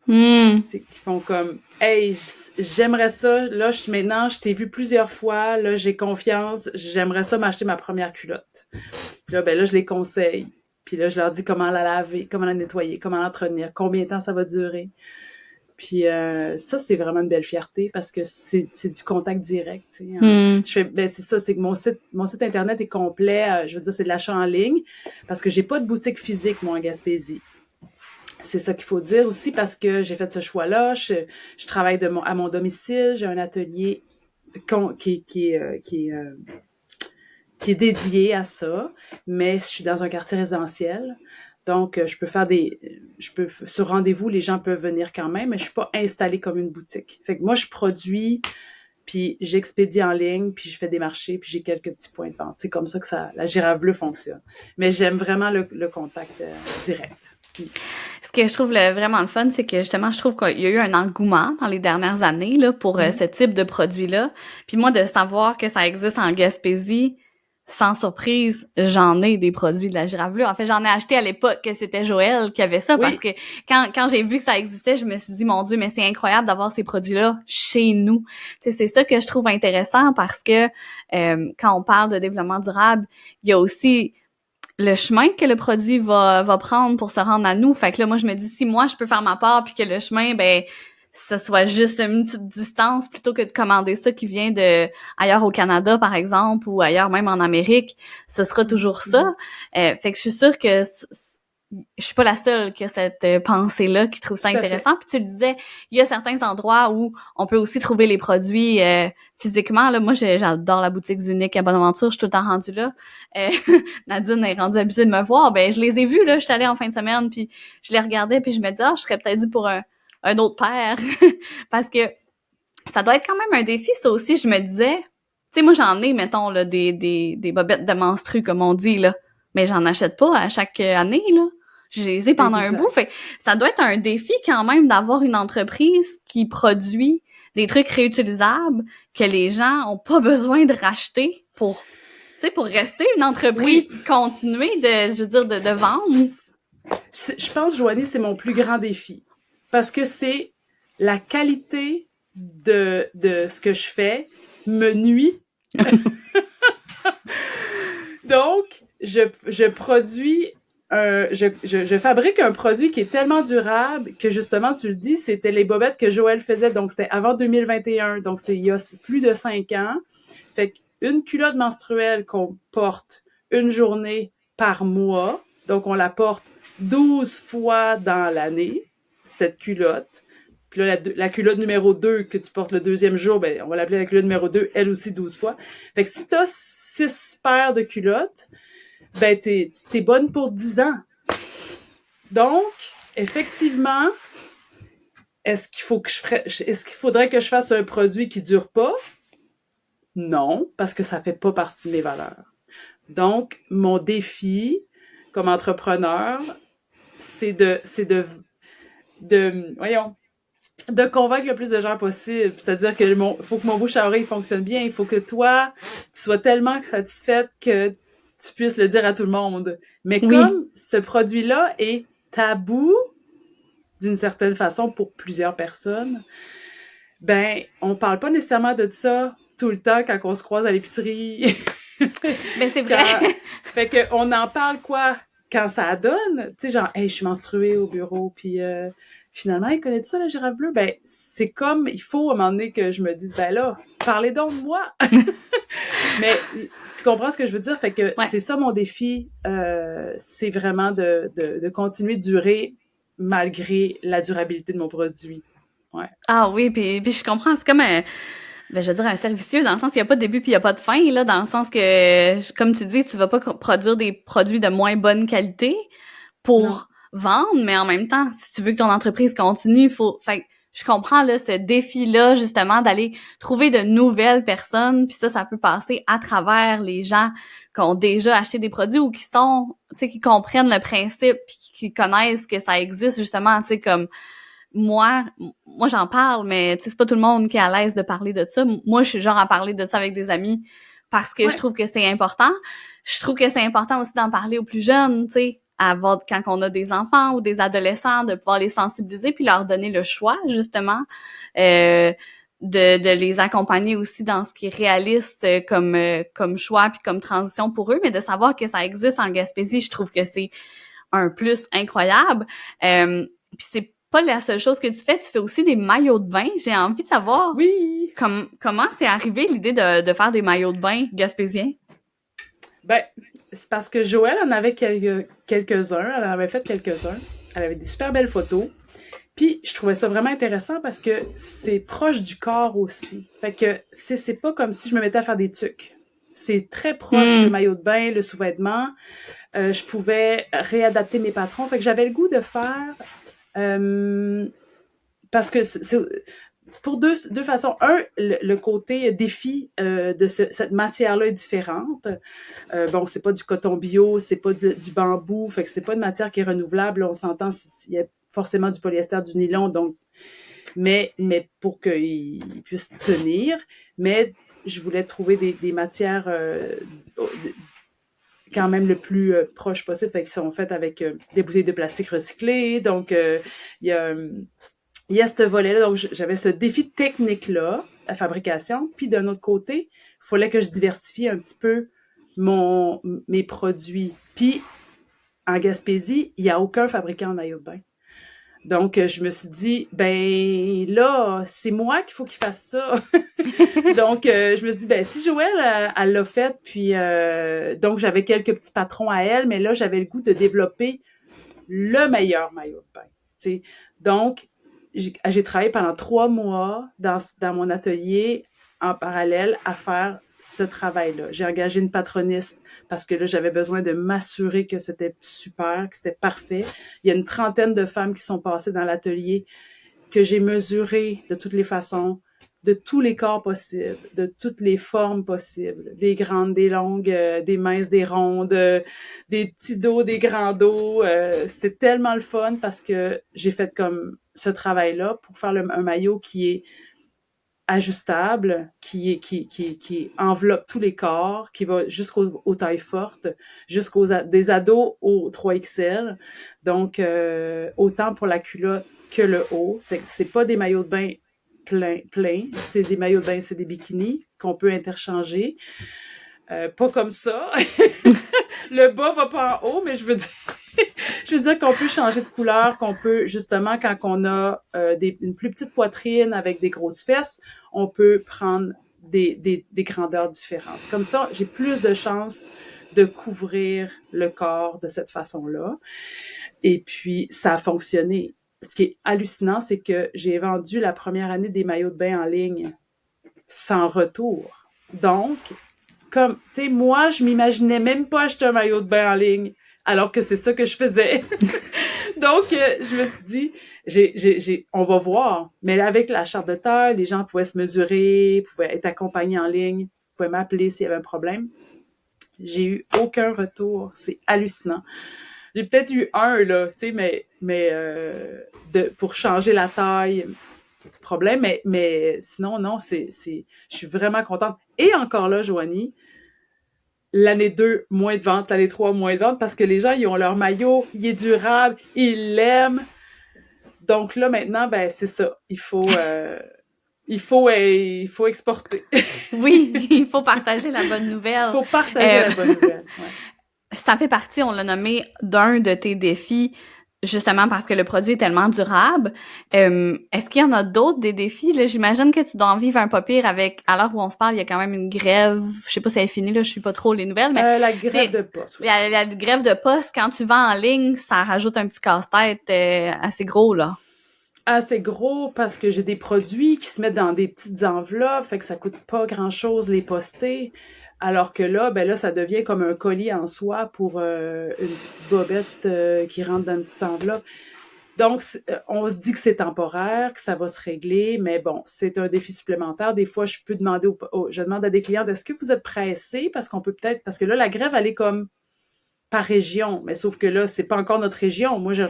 Hmm. Qui font comme hey, j'aimerais ça, là maintenant je t'ai vu plusieurs fois, là j'ai confiance, j'aimerais ça m'acheter ma première culotte. Puis là ben là je les conseille. Puis là je leur dis comment la laver, comment la nettoyer, comment l'entretenir, combien de temps ça va durer. Puis ça, c'est vraiment une belle fierté parce que c'est du contact direct. Tu sais, hein. C'est ça, c'est que mon site internet est complet. Je veux dire, c'est de l'achat en ligne parce que j'ai pas de boutique physique, moi, en Gaspésie. C'est ça qu'il faut dire aussi parce que j'ai fait ce choix-là. Je travaille à mon domicile. J'ai un atelier qui est dédié à ça, mais je suis dans un quartier résidentiel. Donc, sur rendez-vous, les gens peuvent venir quand même, mais je suis pas installée comme une boutique. Fait que moi, je produis, puis j'expédie en ligne, puis je fais des marchés, puis j'ai quelques petits points de vente. C'est comme ça que la girafe bleue fonctionne. Mais j'aime vraiment le contact direct. Ce que je trouve vraiment le fun, c'est que justement, je trouve qu'il y a eu un engouement dans les dernières années là pour ce type de produit-là. Puis moi, de savoir que ça existe en Gaspésie, sans surprise, j'en ai des produits de la girafe bleue. En fait, j'en ai acheté à l'époque que c'était Joël qui avait ça parce que quand j'ai vu que ça existait, je me suis dit, mon Dieu, mais c'est incroyable d'avoir ces produits-là chez nous. Tu sais, c'est ça que je trouve intéressant parce que quand on parle de développement durable, il y a aussi le chemin que le produit va prendre pour se rendre à nous. Fait que là, moi, je me dis, si moi, je peux faire ma part puis que le chemin, ben, ça soit juste une petite distance plutôt que de commander ça qui vient de ailleurs au Canada, par exemple, ou ailleurs même en Amérique, ce sera toujours ça. Fait que je suis sûre que je suis pas la seule qui a cette pensée-là, qui trouve ça intéressant. Puis tu le disais, il y a certains endroits où on peut aussi trouver les produits physiquement. Là, moi, j'adore la boutique Unique à Bonaventure. Je suis tout le temps rendue là. Nadine est rendue habituée de me voir. Ben, je les ai vus, là. Je suis allée en fin de semaine, puis je les regardais, puis je me disais, je serais peut-être due pour un autre paire. Parce que ça doit être quand même un défi, ça aussi. Je me disais, tu sais, moi, j'en ai, mettons, là, des bobettes de menstrues, comme on dit, là. Mais j'en achète pas à chaque année, là. Je les ai pendant un bout. Fait que ça doit être un défi quand même d'avoir une entreprise qui produit des trucs réutilisables que les gens ont pas besoin de racheter pour rester une entreprise, continuer de vendre. Je pense, Joanie, c'est mon plus grand défi. Parce que c'est la qualité de ce que je fais me nuit. Donc, je produis je fabrique un produit qui est tellement durable que justement, tu le dis, c'était les bobettes que Joël faisait. Donc, c'était avant 2021. Donc, c'est il y a plus de 5 ans. Fait qu'une culotte menstruelle qu'on porte une journée par mois. Donc, on la porte 12 fois dans l'année, cette culotte. Puis là, la culotte numéro 2 que tu portes le deuxième jour, ben, on va l'appeler la culotte numéro 2, elle aussi 12 fois. Fait que si t'as 6 paires de culottes, ben, t'es bonne pour 10 ans. Donc, effectivement, est-ce qu'il faudrait que je fasse un produit qui dure pas? Non, parce que ça fait pas partie de mes valeurs. Donc, mon défi comme entrepreneur, c'est de convaincre le plus de gens possible. C'est-à-dire que faut que mon bouche à oreille fonctionne bien. Il faut que toi, tu sois tellement satisfaite que tu puisses le dire à tout le monde. Mais comme ce produit-là est tabou, d'une certaine façon, pour plusieurs personnes, ben, on parle pas nécessairement de ça tout le temps quand on se croise à l'épicerie. Ben, c'est vrai. Fait que on en parle quand ça donne, tu sais, genre, hey, je suis menstruée au bureau, puis finalement, il connaît ça, la girafe bleue? Ben, c'est comme, il faut à un moment donné que je me dise, ben là, parlez donc de moi! Mais tu comprends ce que je veux dire? Fait que c'est ça mon défi, c'est vraiment de continuer de durer malgré la durabilité de mon produit. Ouais. Ah oui, puis je comprends, c'est comme je veux dire un servicieux dans le sens qu'il n'y a pas de début puis il n'y a pas de fin, là, dans le sens que, comme tu dis, tu vas pas produire des produits de moins bonne qualité pour vendre, mais en même temps, si tu veux que ton entreprise continue, fait je comprends, là, ce défi-là, justement, d'aller trouver de nouvelles personnes, puis ça peut passer à travers les gens qui ont déjà acheté des produits ou qui sont, tu sais, qui comprennent le principe puis qui connaissent que ça existe, justement, tu sais, comme moi j'en parle, mais tu sais, c'est pas tout le monde qui est à l'aise de parler de ça. Moi, je suis genre à parler de ça avec des amis parce que je trouve que c'est important. Je trouve que c'est important aussi d'en parler aux plus jeunes, tu sais, quand on a des enfants ou des adolescents, de pouvoir les sensibiliser puis leur donner le choix, justement, de les accompagner aussi dans ce qui est réaliste comme choix puis comme transition pour eux, mais de savoir que ça existe en Gaspésie, je trouve que c'est un plus incroyable. Puis c'est pas la seule chose que tu fais aussi des maillots de bain. J'ai envie de savoir Oui! comment c'est arrivé l'idée de faire des maillots de bain gaspésiens? Ben, c'est parce que Joëlle en avait quelques-uns, elle en avait fait quelques-uns. Elle avait des super belles photos. Puis, je trouvais ça vraiment intéressant parce que c'est proche du corps aussi. Fait que c'est pas comme si je me mettais à faire des tucs. C'est très proche, le maillot de bain, le sous-vêtement. Je pouvais réadapter mes patrons. Fait que j'avais le goût de faire... parce que pour deux façons. Un, le côté défi de cette matière-là est différente. Bon, c'est pas du coton bio, c'est pas du bambou, fait que c'est pas une matière qui est renouvelable. On s'entend s'il y a forcément du polyester, du nylon, donc mais pour qu'il puisse tenir. Mais je voulais trouver des matières quand même le plus proche possible, fait qu'ils sont faites avec des bouteilles de plastique recyclées. Donc, il y a ce volet-là. Donc, j'avais ce défi technique-là, la fabrication. Puis, d'un autre côté, il fallait que je diversifie un petit peu mes produits. Puis, en Gaspésie, il n'y a aucun fabricant de maillot de bain. Donc, je me suis dit, ben là, c'est moi qu'il faut qu'il fasse ça. Donc, je me suis dit, ben si Joëlle, elle l'a fait, puis donc j'avais quelques petits patrons à elle, mais là, j'avais le goût de développer le meilleur maillot de bain. T'sais. Donc, j'ai travaillé pendant 3 mois dans mon atelier en parallèle à faire ce travail-là. J'ai engagé une patroniste parce que là, j'avais besoin de m'assurer que c'était super, que c'était parfait. Il y a une trentaine de femmes qui sont passées dans l'atelier que j'ai mesuré de toutes les façons, de tous les corps possibles, de toutes les formes possibles, des grandes, des longues, des minces, des rondes, des petits dos, des grands dos. C'est tellement le fun parce que j'ai fait comme ce travail-là pour faire un maillot qui est ajustable, qui enveloppe tous les corps, qui va jusqu'aux tailles fortes, des ados au 3XL. Donc, autant pour la culotte que le haut. C'est pas des maillots de bain pleins. C'est des maillots de bain, c'est des bikinis qu'on peut interchanger. Pas comme ça. Le bas va pas en haut, mais je veux dire qu'on peut changer de couleur, qu'on peut, justement, quand on a une plus petite poitrine avec des grosses fesses, on peut prendre des grandeurs différentes. Comme ça, j'ai plus de chances de couvrir le corps de cette façon-là. Et puis, ça a fonctionné. Ce qui est hallucinant, c'est que j'ai vendu la première année des maillots de bain en ligne sans retour. Donc, comme, tu sais, moi, je m'imaginais même pas acheter un maillot de bain en ligne, alors que c'est ça que je faisais. Donc, je me suis dit, on va voir. Mais avec la charte de taille, les gens pouvaient se mesurer, pouvaient être accompagnés en ligne, pouvaient m'appeler s'il y avait un problème. J'ai eu aucun retour. C'est hallucinant. J'ai peut-être eu un, là, tu sais, mais pour changer la taille, problème, mais sinon, non, je suis vraiment contente. Et encore là, Joanie, l'année 2, moins de ventes, l'année 3, moins de ventes, parce que les gens, ils ont leur maillot, il est durable, ils l'aiment. Donc là, maintenant, ben, c'est ça. Il faut exporter. Oui, il faut partager la bonne nouvelle. Il faut partager la bonne nouvelle. Ouais. Ça fait partie, on l'a nommé, d'un de tes défis, justement parce que le produit est tellement durable. Est-ce qu'il y en a d'autres, des défis? Là, j'imagine que tu dois en vivre un pas pire avec, à l'heure où on se parle, il y a quand même une grève. Je sais pas si elle est finie, là, je suis pas trop les nouvelles, mais... La grève de poste. Oui. La grève de poste, quand tu vends en ligne, ça rajoute un petit casse-tête assez gros, là. Assez gros parce que j'ai des produits qui se mettent dans des petites enveloppes, fait que ça coûte pas grand-chose les poster. Alors que là, ben là, ça devient comme un colis en soi pour une petite bobette qui rentre dans une petite enveloppe. Donc, on se dit que c'est temporaire, que ça va se régler, mais bon, c'est un défi supplémentaire. Des fois, je peux demander je demande à des clients, est-ce que vous êtes pressés? Parce que là, la grève, elle est comme par région, mais sauf que là, c'est pas encore notre région. Moi, je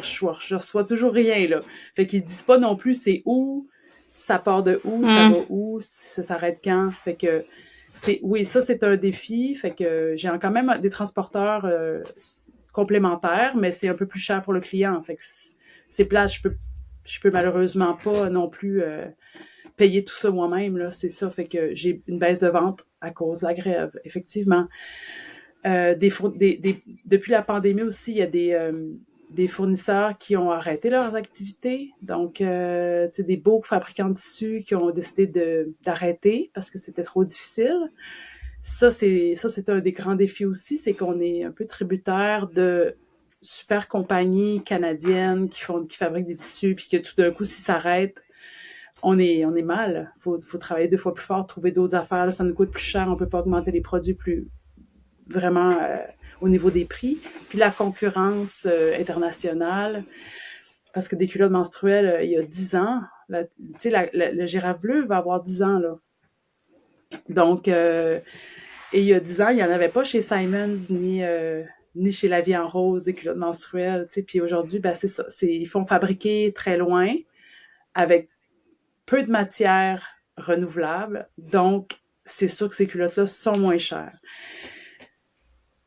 reçois toujours rien, là. Fait qu'ils disent pas non plus c'est où, ça part de où, ça va où, ça s'arrête quand. Fait que oui, ça, c'est un défi. Fait que j'ai quand même des transporteurs complémentaires, mais c'est un peu plus cher pour le client. Fait que c'est plate, je peux malheureusement pas non plus payer tout ça moi-même, là. C'est ça. Fait que j'ai une baisse de vente à cause de la grève, effectivement. Depuis la pandémie aussi, il y a des fournisseurs qui ont arrêté leurs activités. Donc, tu sais, des beaux fabricants de tissus qui ont décidé d'arrêter parce que c'était trop difficile. C'est un des grands défis aussi, c'est qu'on est un peu tributaire de super compagnies canadiennes qui fabriquent des tissus, puis que tout d'un coup, si ça s'arrête, on est mal. Faut travailler 2 fois plus fort, trouver d'autres affaires. Là, ça nous coûte plus cher, on peut pas augmenter les produits plus vraiment au niveau des prix. Puis la concurrence internationale, parce que des culottes menstruelles, il y a 10 ans, tu sais, le girafe bleu va avoir 10 ans, là. Donc, et il y a 10 ans, il n'y en avait pas chez Simons ni chez La Vie en Rose, des culottes menstruelles, tu sais. Puis aujourd'hui, ben c'est ça. Ils font fabriquer très loin, avec peu de matière renouvelable. Donc, c'est sûr que ces culottes-là sont moins chères.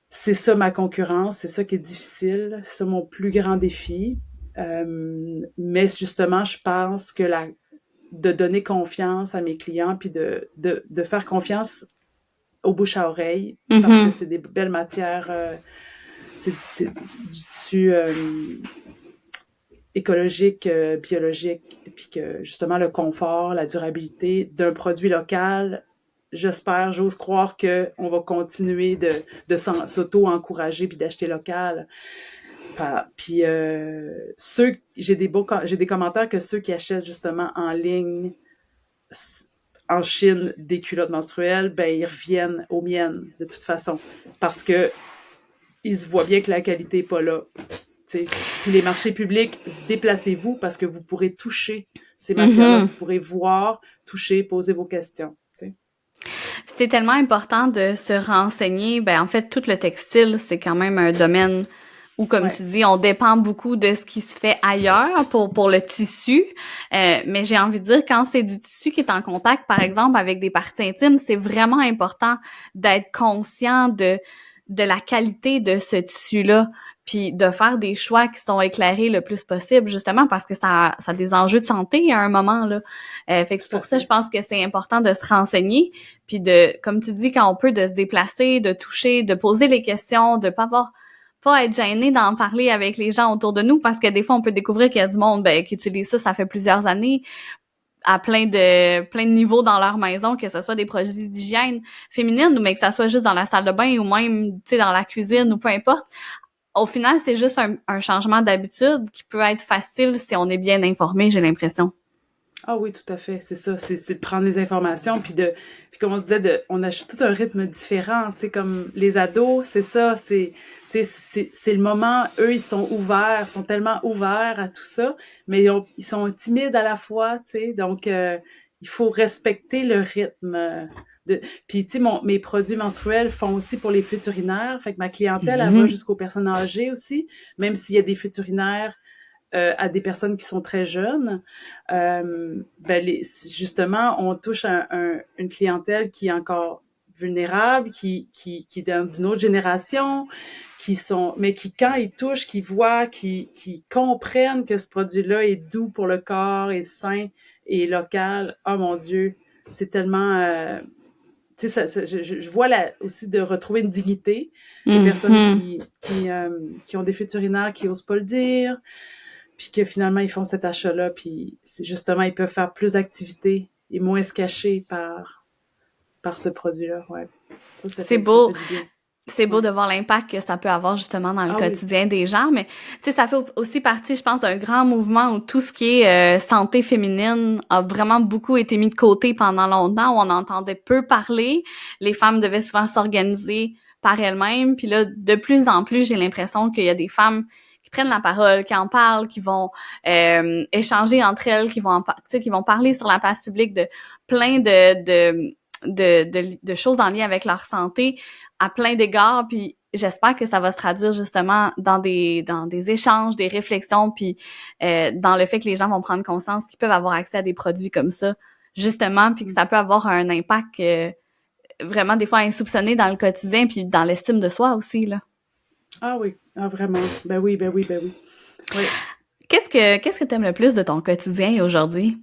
C'est ça ma concurrence, c'est ça qui est difficile, c'est ça mon plus grand défi. Mais justement, je pense que de donner confiance à mes clients, puis de faire confiance au bouche à oreille, parce que c'est des belles matières, c'est du tissu écologique, biologique, puis que justement le confort, la durabilité d'un produit local, j'ose croire qu'on va continuer de s'auto-encourager puis d'acheter local. Puis j'ai des commentaires que ceux qui achètent justement en ligne en Chine des culottes menstruelles, ben ils reviennent aux miennes de toute façon parce que ils se voient bien que la qualité est pas là. T'sais. Puis les marchés publics, déplacez-vous parce que vous pourrez toucher ces matières-là, vous pourrez voir, toucher, poser vos questions. T'sais. C'est tellement important de se renseigner. Ben en fait, tout le textile, c'est quand même un domaine où, comme tu dis, on dépend beaucoup de ce qui se fait ailleurs pour le tissu. Mais j'ai envie de dire, quand c'est du tissu qui est en contact, par exemple, avec des parties intimes, c'est vraiment important d'être conscient de la qualité de ce tissu-là, puis de faire des choix qui sont éclairés le plus possible, justement parce que ça a des enjeux de santé à un moment, là. Fait que c'est pour ça, je pense que c'est important de se renseigner, puis de, comme tu dis, quand on peut, de se déplacer, de toucher, de poser les questions, de pas être gêné d'en parler avec les gens autour de nous, parce que des fois, on peut découvrir qu'il y a du monde qui utilise ça fait plusieurs années, à plein de niveaux dans leur maison, que ce soit des produits d'hygiène féminine, mais que ça soit juste dans la salle de bain ou même, tu sais, dans la cuisine ou peu importe. Au final, c'est juste un changement d'habitude qui peut être facile si on est bien informé, j'ai l'impression. Ah oui, tout à fait, c'est ça, c'est de prendre les informations puis comme on se disait on a tout un rythme différent, tu sais comme les ados, c'est ça, c'est le moment, eux ils sont ouverts, sont tellement ouverts à tout ça, mais ils sont timides à la fois, tu sais, donc il faut respecter le rythme puis tu sais mes produits menstruels font aussi pour les fuites urinaires, fait que ma clientèle elle va jusqu'aux personnes âgées aussi, même s'il y a des fuites urinaires à des personnes qui sont très jeunes, justement, on touche une clientèle qui est encore vulnérable, qui est d'une autre génération, mais qui, quand ils touchent, qui voient, qui comprennent que ce produit-là est doux pour le corps, est sain et local. Oh mon Dieu, c'est tellement... tu sais, je vois aussi de retrouver une dignité des personnes qui ont des fuites urinaires, qui osent pas le dire, puis que finalement, ils font cet achat-là, puis justement, ils peuvent faire plus d'activités et moins se cacher par ce produit-là, ouais. C'est beau. Ça fait du bien. C'est beau de voir l'impact que ça peut avoir justement dans le quotidien des gens, mais tu sais, ça fait aussi partie, je pense, d'un grand mouvement où tout ce qui est santé féminine a vraiment beaucoup été mis de côté pendant longtemps, où on entendait peu parler. Les femmes devaient souvent s'organiser par elles-mêmes, puis là, de plus en plus, j'ai l'impression qu'il y a des femmes qui prennent la parole, qui en parlent, qui vont échanger entre elles, qui vont parler sur la place publique de plein de choses en lien avec leur santé à plein d'égards, puis j'espère que ça va se traduire justement dans des échanges, des réflexions, puis dans le fait que les gens vont prendre conscience qu'ils peuvent avoir accès à des produits comme ça, justement, puis que ça peut avoir un impact vraiment des fois insoupçonné dans le quotidien, puis dans l'estime de soi aussi, là. Ah oui, ah vraiment, ben oui. Oui. Qu'est-ce que t'aimes le plus de ton quotidien aujourd'hui?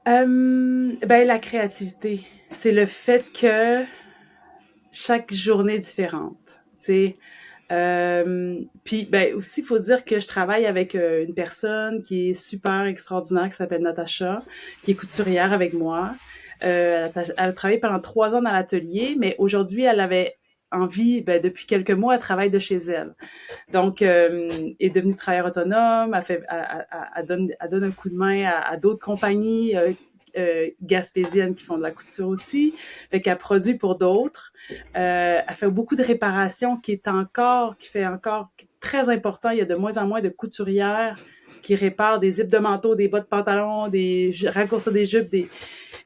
La créativité. C'est le fait que chaque journée est différente. Tu sais, Puis ben aussi, il faut dire que je travaille avec une personne qui est super extraordinaire, qui s'appelle Natacha, qui est couturière avec moi. Elle a travaillé pendant 3 ans dans l'atelier, mais aujourd'hui, elle avait envie, ben, depuis quelques mois, elle travaille de chez elle. Donc, est devenue travailleur autonome, elle donne un coup de main à d'autres compagnies gaspésiennes qui font de la couture aussi. Fait qu'elle produit pour d'autres. Elle fait beaucoup de réparations qui fait encore très important. Il y a de moins en moins de couturières qui réparent des zips de manteau, des bas de pantalon, des raccourcis des jupes,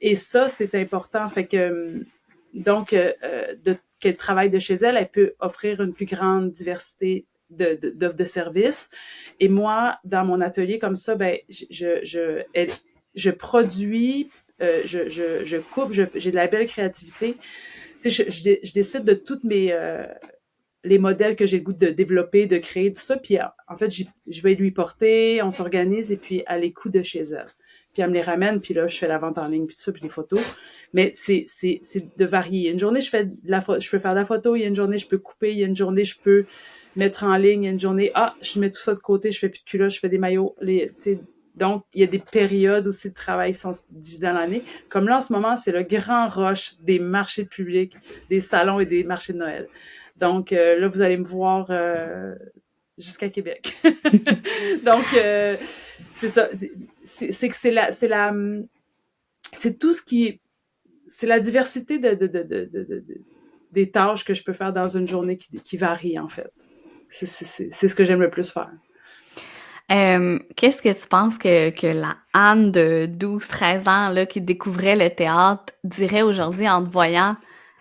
et ça, c'est important. Fait que, donc, qu'elle travaille de chez elle, elle peut offrir une plus grande diversité d'offres de services. Et moi, dans mon atelier comme ça, ben, je produis, je coupe, j'ai de la belle créativité. Tu sais, je décide de toutes les modèles que j'ai le goût de développer, de créer, tout ça. Puis en fait, je vais lui porter, on s'organise et puis elle les coud de chez elle. Puis elle me les ramène, puis là, je fais la vente en ligne, puis tout ça, puis les photos. Mais c'est de varier. Une journée, je peux faire de la photo, il y a une journée, je peux couper, il y a une journée, je peux mettre en ligne, il y a une journée, je mets tout ça de côté, je fais plus de culottes, je fais des maillots. Donc, il y a des périodes aussi de travail qui sont divisées dans l'année. Comme là, en ce moment, c'est le grand rush des marchés publics, des salons et des marchés de Noël. Donc, là, vous allez me voir jusqu'à Québec. Donc, c'est ça. C'est que c'est tout ce qui, c'est la diversité des tâches que je peux faire dans une journée qui varie, en fait. C'est ce que j'aime le plus faire. Qu'est-ce que tu penses que la Anne de 12-13 ans là, qui découvrait le théâtre dirait aujourd'hui en te voyant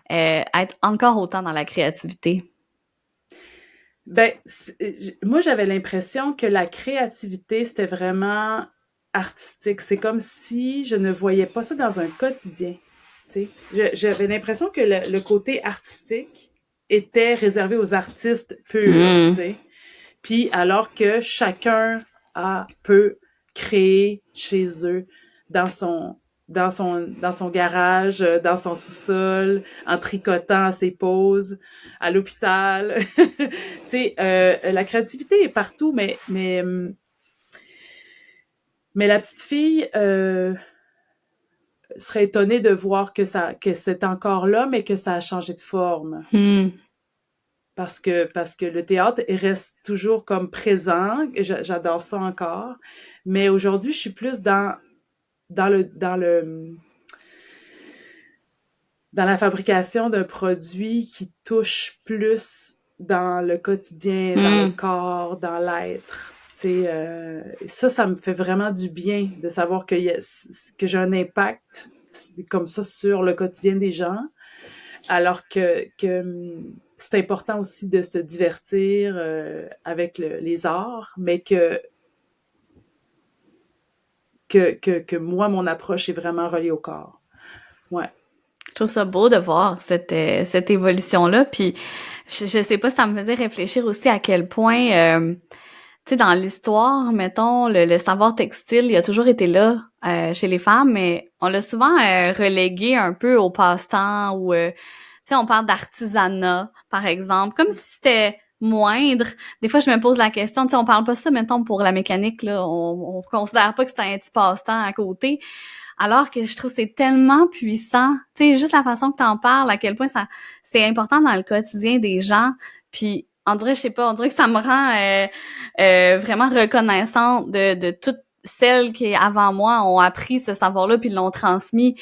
être encore autant dans la créativité? Ben, moi, j'avais l'impression que la créativité, c'était vraiment artistique. C'est comme si je ne voyais pas ça dans un quotidien. J'avais l'impression que le côté artistique était réservé aux artistes purs. Puis alors que chacun peut créer chez eux dans son garage, dans son sous-sol, en tricotant à ses pauses, à l'hôpital. La créativité est partout, mais la petite fille serait étonnée de voir que c'est encore là, mais que ça a changé de forme. Parce que le théâtre reste toujours comme présent. J'adore ça encore. Mais aujourd'hui, je suis plus dans la fabrication d'un produit qui touche plus dans le quotidien, dans le corps, dans l'être. Ça me fait vraiment du bien de savoir que j'ai un impact comme ça sur le quotidien des gens, alors que c'est important aussi de se divertir avec les arts, mais que moi, mon approche est vraiment reliée au corps. Ouais. Je trouve ça beau de voir cette évolution-là. Puis, je sais pas, ça me faisait réfléchir aussi à quel point, tu sais, dans l'histoire, mettons, le savoir textile, il a toujours été là chez les femmes, mais on l'a souvent relégué un peu au passe-temps ou, tu sais, on parle d'artisanat, par exemple, comme si c'était moindre. Des fois, je me pose la question, tu sais, on parle pas ça, mettons, pour la mécanique, là, on considère pas que c'est un petit passe-temps à côté. Alors que je trouve que c'est tellement puissant. Tu sais, juste la façon que t'en parles, à quel point c'est important dans le quotidien des gens. Puis, on dirait, je sais pas, on dirait que ça me rend vraiment reconnaissante de toutes celles qui, avant moi, ont appris ce savoir-là puis l'ont transmis.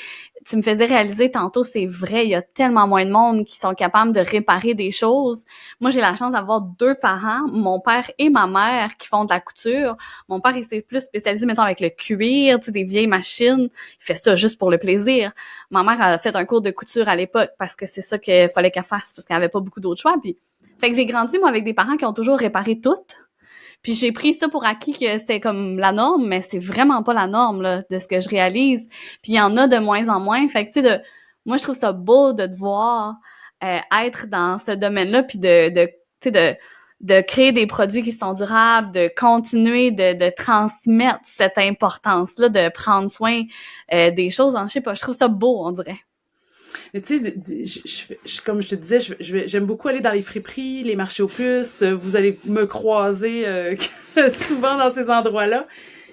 Tu me faisais réaliser tantôt, c'est vrai, il y a tellement moins de monde qui sont capables de réparer des choses. Moi, j'ai la chance d'avoir 2 parents, mon père et ma mère, qui font de la couture. Mon père, il s'est plus spécialisé, mettons, avec le cuir, tu sais, des vieilles machines. Il fait ça juste pour le plaisir. Ma mère a fait un cours de couture à l'époque parce que c'est ça qu'il fallait qu'elle fasse, parce qu'elle avait pas beaucoup d'autres choix. Puis, fait que j'ai grandi, moi, avec des parents qui ont toujours réparé tout. Puis j'ai pris ça pour acquis que c'était comme la norme, mais c'est vraiment pas la norme, là, de ce que je réalise. Puis il y en a de moins en moins. Fait que, tu sais, moi, je trouve ça beau de te voir être dans ce domaine-là, puis tu sais, de créer des produits qui sont durables, de continuer de transmettre cette importance-là, de prendre soin des choses. Je sais pas, je trouve ça beau, on dirait. Mais tu sais, comme je te disais, j'aime beaucoup aller dans les friperies, les marchés aux puces. Vous allez me croiser souvent dans ces endroits-là.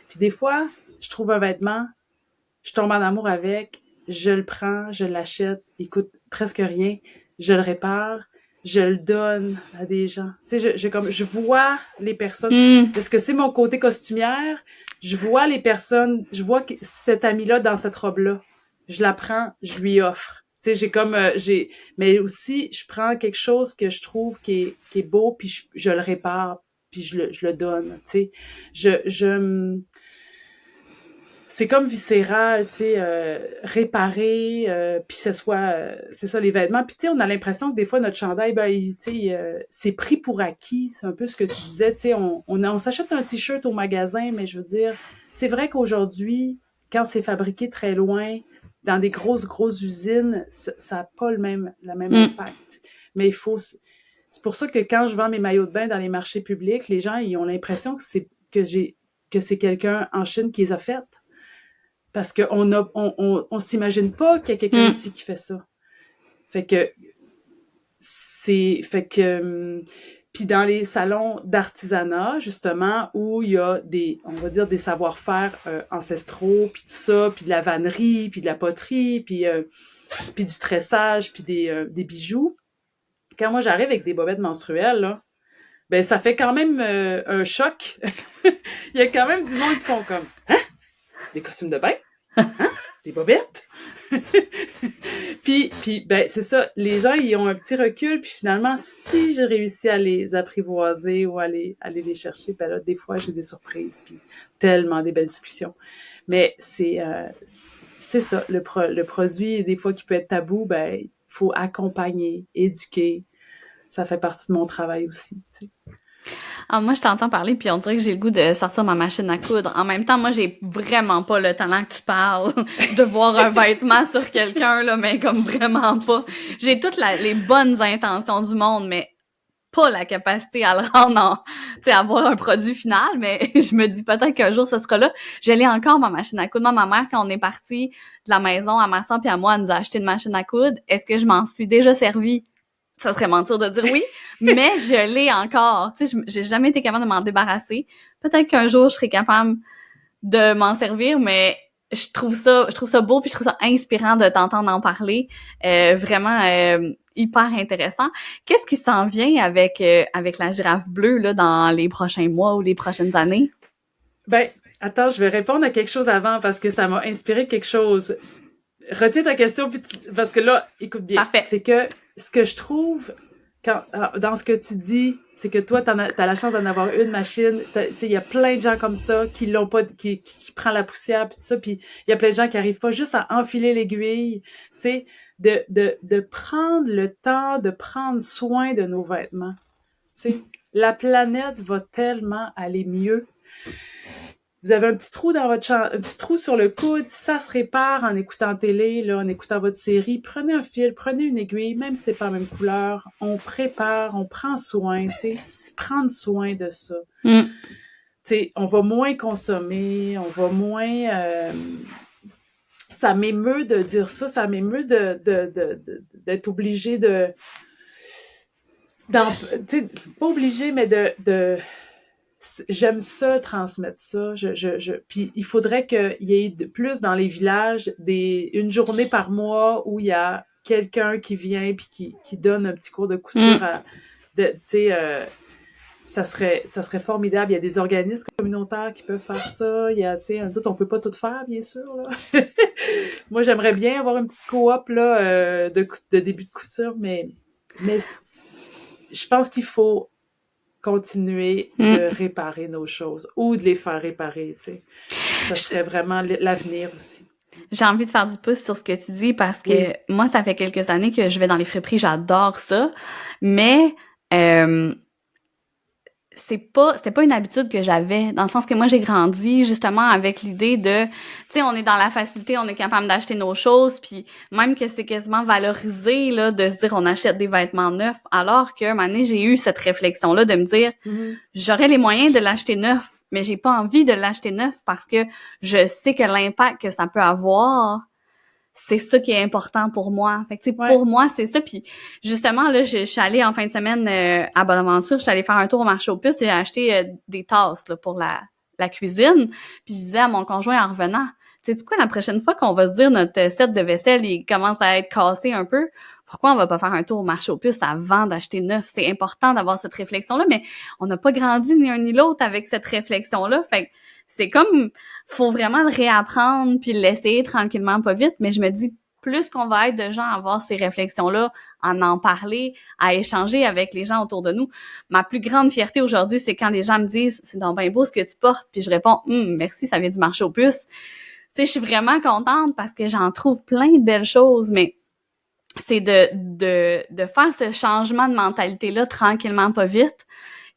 Puis des fois, je trouve un vêtement, je tombe en amour avec, je le prends, je l'achète, il coûte presque rien, je le répare, je le donne à des gens. Tu sais, je vois les personnes, parce que c'est mon côté costumière, je vois les personnes, je vois cette amie-là dans cette robe-là. Je la prends, je lui offre. Tu sais, mais aussi, je prends quelque chose que je trouve qui est beau, puis je le répare, puis je le donne. Tu sais, c'est comme viscéral, tu sais, réparer, puis c'est ça, les vêtements. Puis tu sais, on a l'impression que des fois, notre chandail, tu sais, c'est pris pour acquis. C'est un peu ce que tu disais, tu sais, on s'achète un T-shirt au magasin, mais je veux dire, c'est vrai qu'aujourd'hui, quand c'est fabriqué très loin, dans des grosses usines, ça n'a pas la même impact. Mais c'est pour ça que quand je vends mes maillots de bain dans les marchés publics, les gens, ils ont l'impression que c'est quelqu'un en Chine qui les a faites. Parce on s'imagine pas qu'il y a quelqu'un ici qui fait ça. Fait que puis dans les salons d'artisanat, justement, où il y a on va dire des savoir-faire ancestraux, puis tout ça, puis de la vannerie, puis de la poterie, puis du tressage, puis des bijoux. Quand moi j'arrive avec des bobettes menstruelles, là, ben ça fait quand même un choc. Il y a quand même du monde qui font comme « Hein? Des costumes de bain? Hein? Des bobettes? » puis ben c'est ça, les gens ils ont un petit recul, puis finalement si j'ai réussi à les apprivoiser ou à aller les chercher, ben là des fois j'ai des surprises, puis tellement des belles discussions. Mais c'est ça, le produit des fois qui peut être tabou, ben il faut accompagner, éduquer. Ça fait partie de mon travail aussi, tu sais. Ah, moi, je t'entends parler, puis on dirait que j'ai le goût de sortir ma machine à coudre. En même temps, moi, j'ai vraiment pas le talent que tu parles de voir un vêtement sur quelqu'un, là, mais comme vraiment pas. J'ai toutes les bonnes intentions du monde, mais pas la capacité à le rendre tu sais, avoir un produit final, mais je me dis peut-être qu'un jour, ce sera là. Je l'ai encore, ma machine à coudre. Moi, ma mère, quand on est parti de la maison à ma soeur puis à moi, elle nous a acheté une machine à coudre. Est-ce que je m'en suis déjà servie? Ça serait mentir de dire oui, mais je l'ai encore. Tu sais, j'ai jamais été capable de m'en débarrasser. Peut-être qu'un jour, je serai capable de m'en servir, mais je trouve ça beau, puis je trouve ça inspirant de t'entendre en parler. Vraiment hyper intéressant. Qu'est-ce qui s'en vient avec la girafe bleue là dans les prochains mois ou les prochaines années? Ben, attends, je vais répondre à quelque chose avant parce que ça m'a inspiré quelque chose. Retiens ta question, parce que là, écoute bien. Parfait. C'est que ce que je trouve dans ce que tu dis, c'est que toi, t'as la chance d'en avoir une machine. Tu sais, il y a plein de gens comme ça qui l'ont pas, qui prend la poussière puis tout ça. Puis il y a plein de gens qui arrivent pas juste à enfiler l'aiguille. Tu sais, de prendre le temps de prendre soin de nos vêtements. Tu sais, la planète va tellement aller mieux. Vous avez un petit trou dans votre un petit trou sur le coude, ça se répare en écoutant télé, là, en écoutant votre série. Prenez un fil, prenez une aiguille, même si c'est pas la même couleur. On prépare, on prend soin, tu sais, prendre soin de ça. Tu sais, on va moins consommer, on va moins... ça m'émeut de dire ça, ça m'émeut d'être obligé de... tu sais, pas obligé, mais j'aime ça, transmettre ça. Puis il faudrait qu'il y ait plus dans les villages une journée par mois où il y a quelqu'un qui vient puis qui donne un petit cours de couture tu sais, ça serait formidable. Il y a des organismes communautaires qui peuvent faire ça. Il y a, tu sais, d'autres, on peut pas tout faire, bien sûr, là. Moi, j'aimerais bien avoir une petite coop, là, de début de couture, mais je pense qu'il faut continuer de réparer nos choses ou de les faire réparer, tu sais. Ça serait vraiment l'avenir aussi. J'ai envie de faire du pouce sur ce que tu dis parce que moi, ça fait quelques années que je vais dans les friperies, j'adore ça, mais c'était pas une habitude que j'avais, dans le sens que moi j'ai grandi justement avec l'idée de, tu sais, on est dans la facilité, on est capable d'acheter nos choses, puis même que c'est quasiment valorisé là de se dire on achète des vêtements neufs, alors que un moment donné, j'ai eu cette réflexion là de me dire j'aurais les moyens de l'acheter neuf, mais j'ai pas envie de l'acheter neuf parce que je sais que l'impact que ça peut avoir, c'est ça qui est important pour moi. Fait que, tu sais, Ouais. pour moi, c'est ça. Puis, justement, là, je suis allée en fin de semaine à Bonaventure. Je suis allée faire un tour au marché aux puces et j'ai acheté des tasses là, pour la cuisine. Puis, je disais à mon conjoint en revenant, tu sais quoi, la prochaine fois qu'on va se dire notre set de vaisselle, il commence à être cassé un peu, pourquoi on va pas faire un tour au marché aux puces avant d'acheter neuf? C'est important d'avoir cette réflexion-là, mais on n'a pas grandi ni un ni l'autre avec cette réflexion-là. Fait que c'est comme, faut vraiment le réapprendre puis l'essayer tranquillement, pas vite. Mais je me dis, plus qu'on va être de gens à avoir ces réflexions-là, à en parler, à échanger avec les gens autour de nous. Ma plus grande fierté aujourd'hui, c'est quand les gens me disent, c'est donc bien beau ce que tu portes, puis je réponds, merci, ça vient du marché aux puces. Tu sais, je suis vraiment contente parce que j'en trouve plein de belles choses, mais c'est de faire ce changement de mentalité-là tranquillement, pas vite,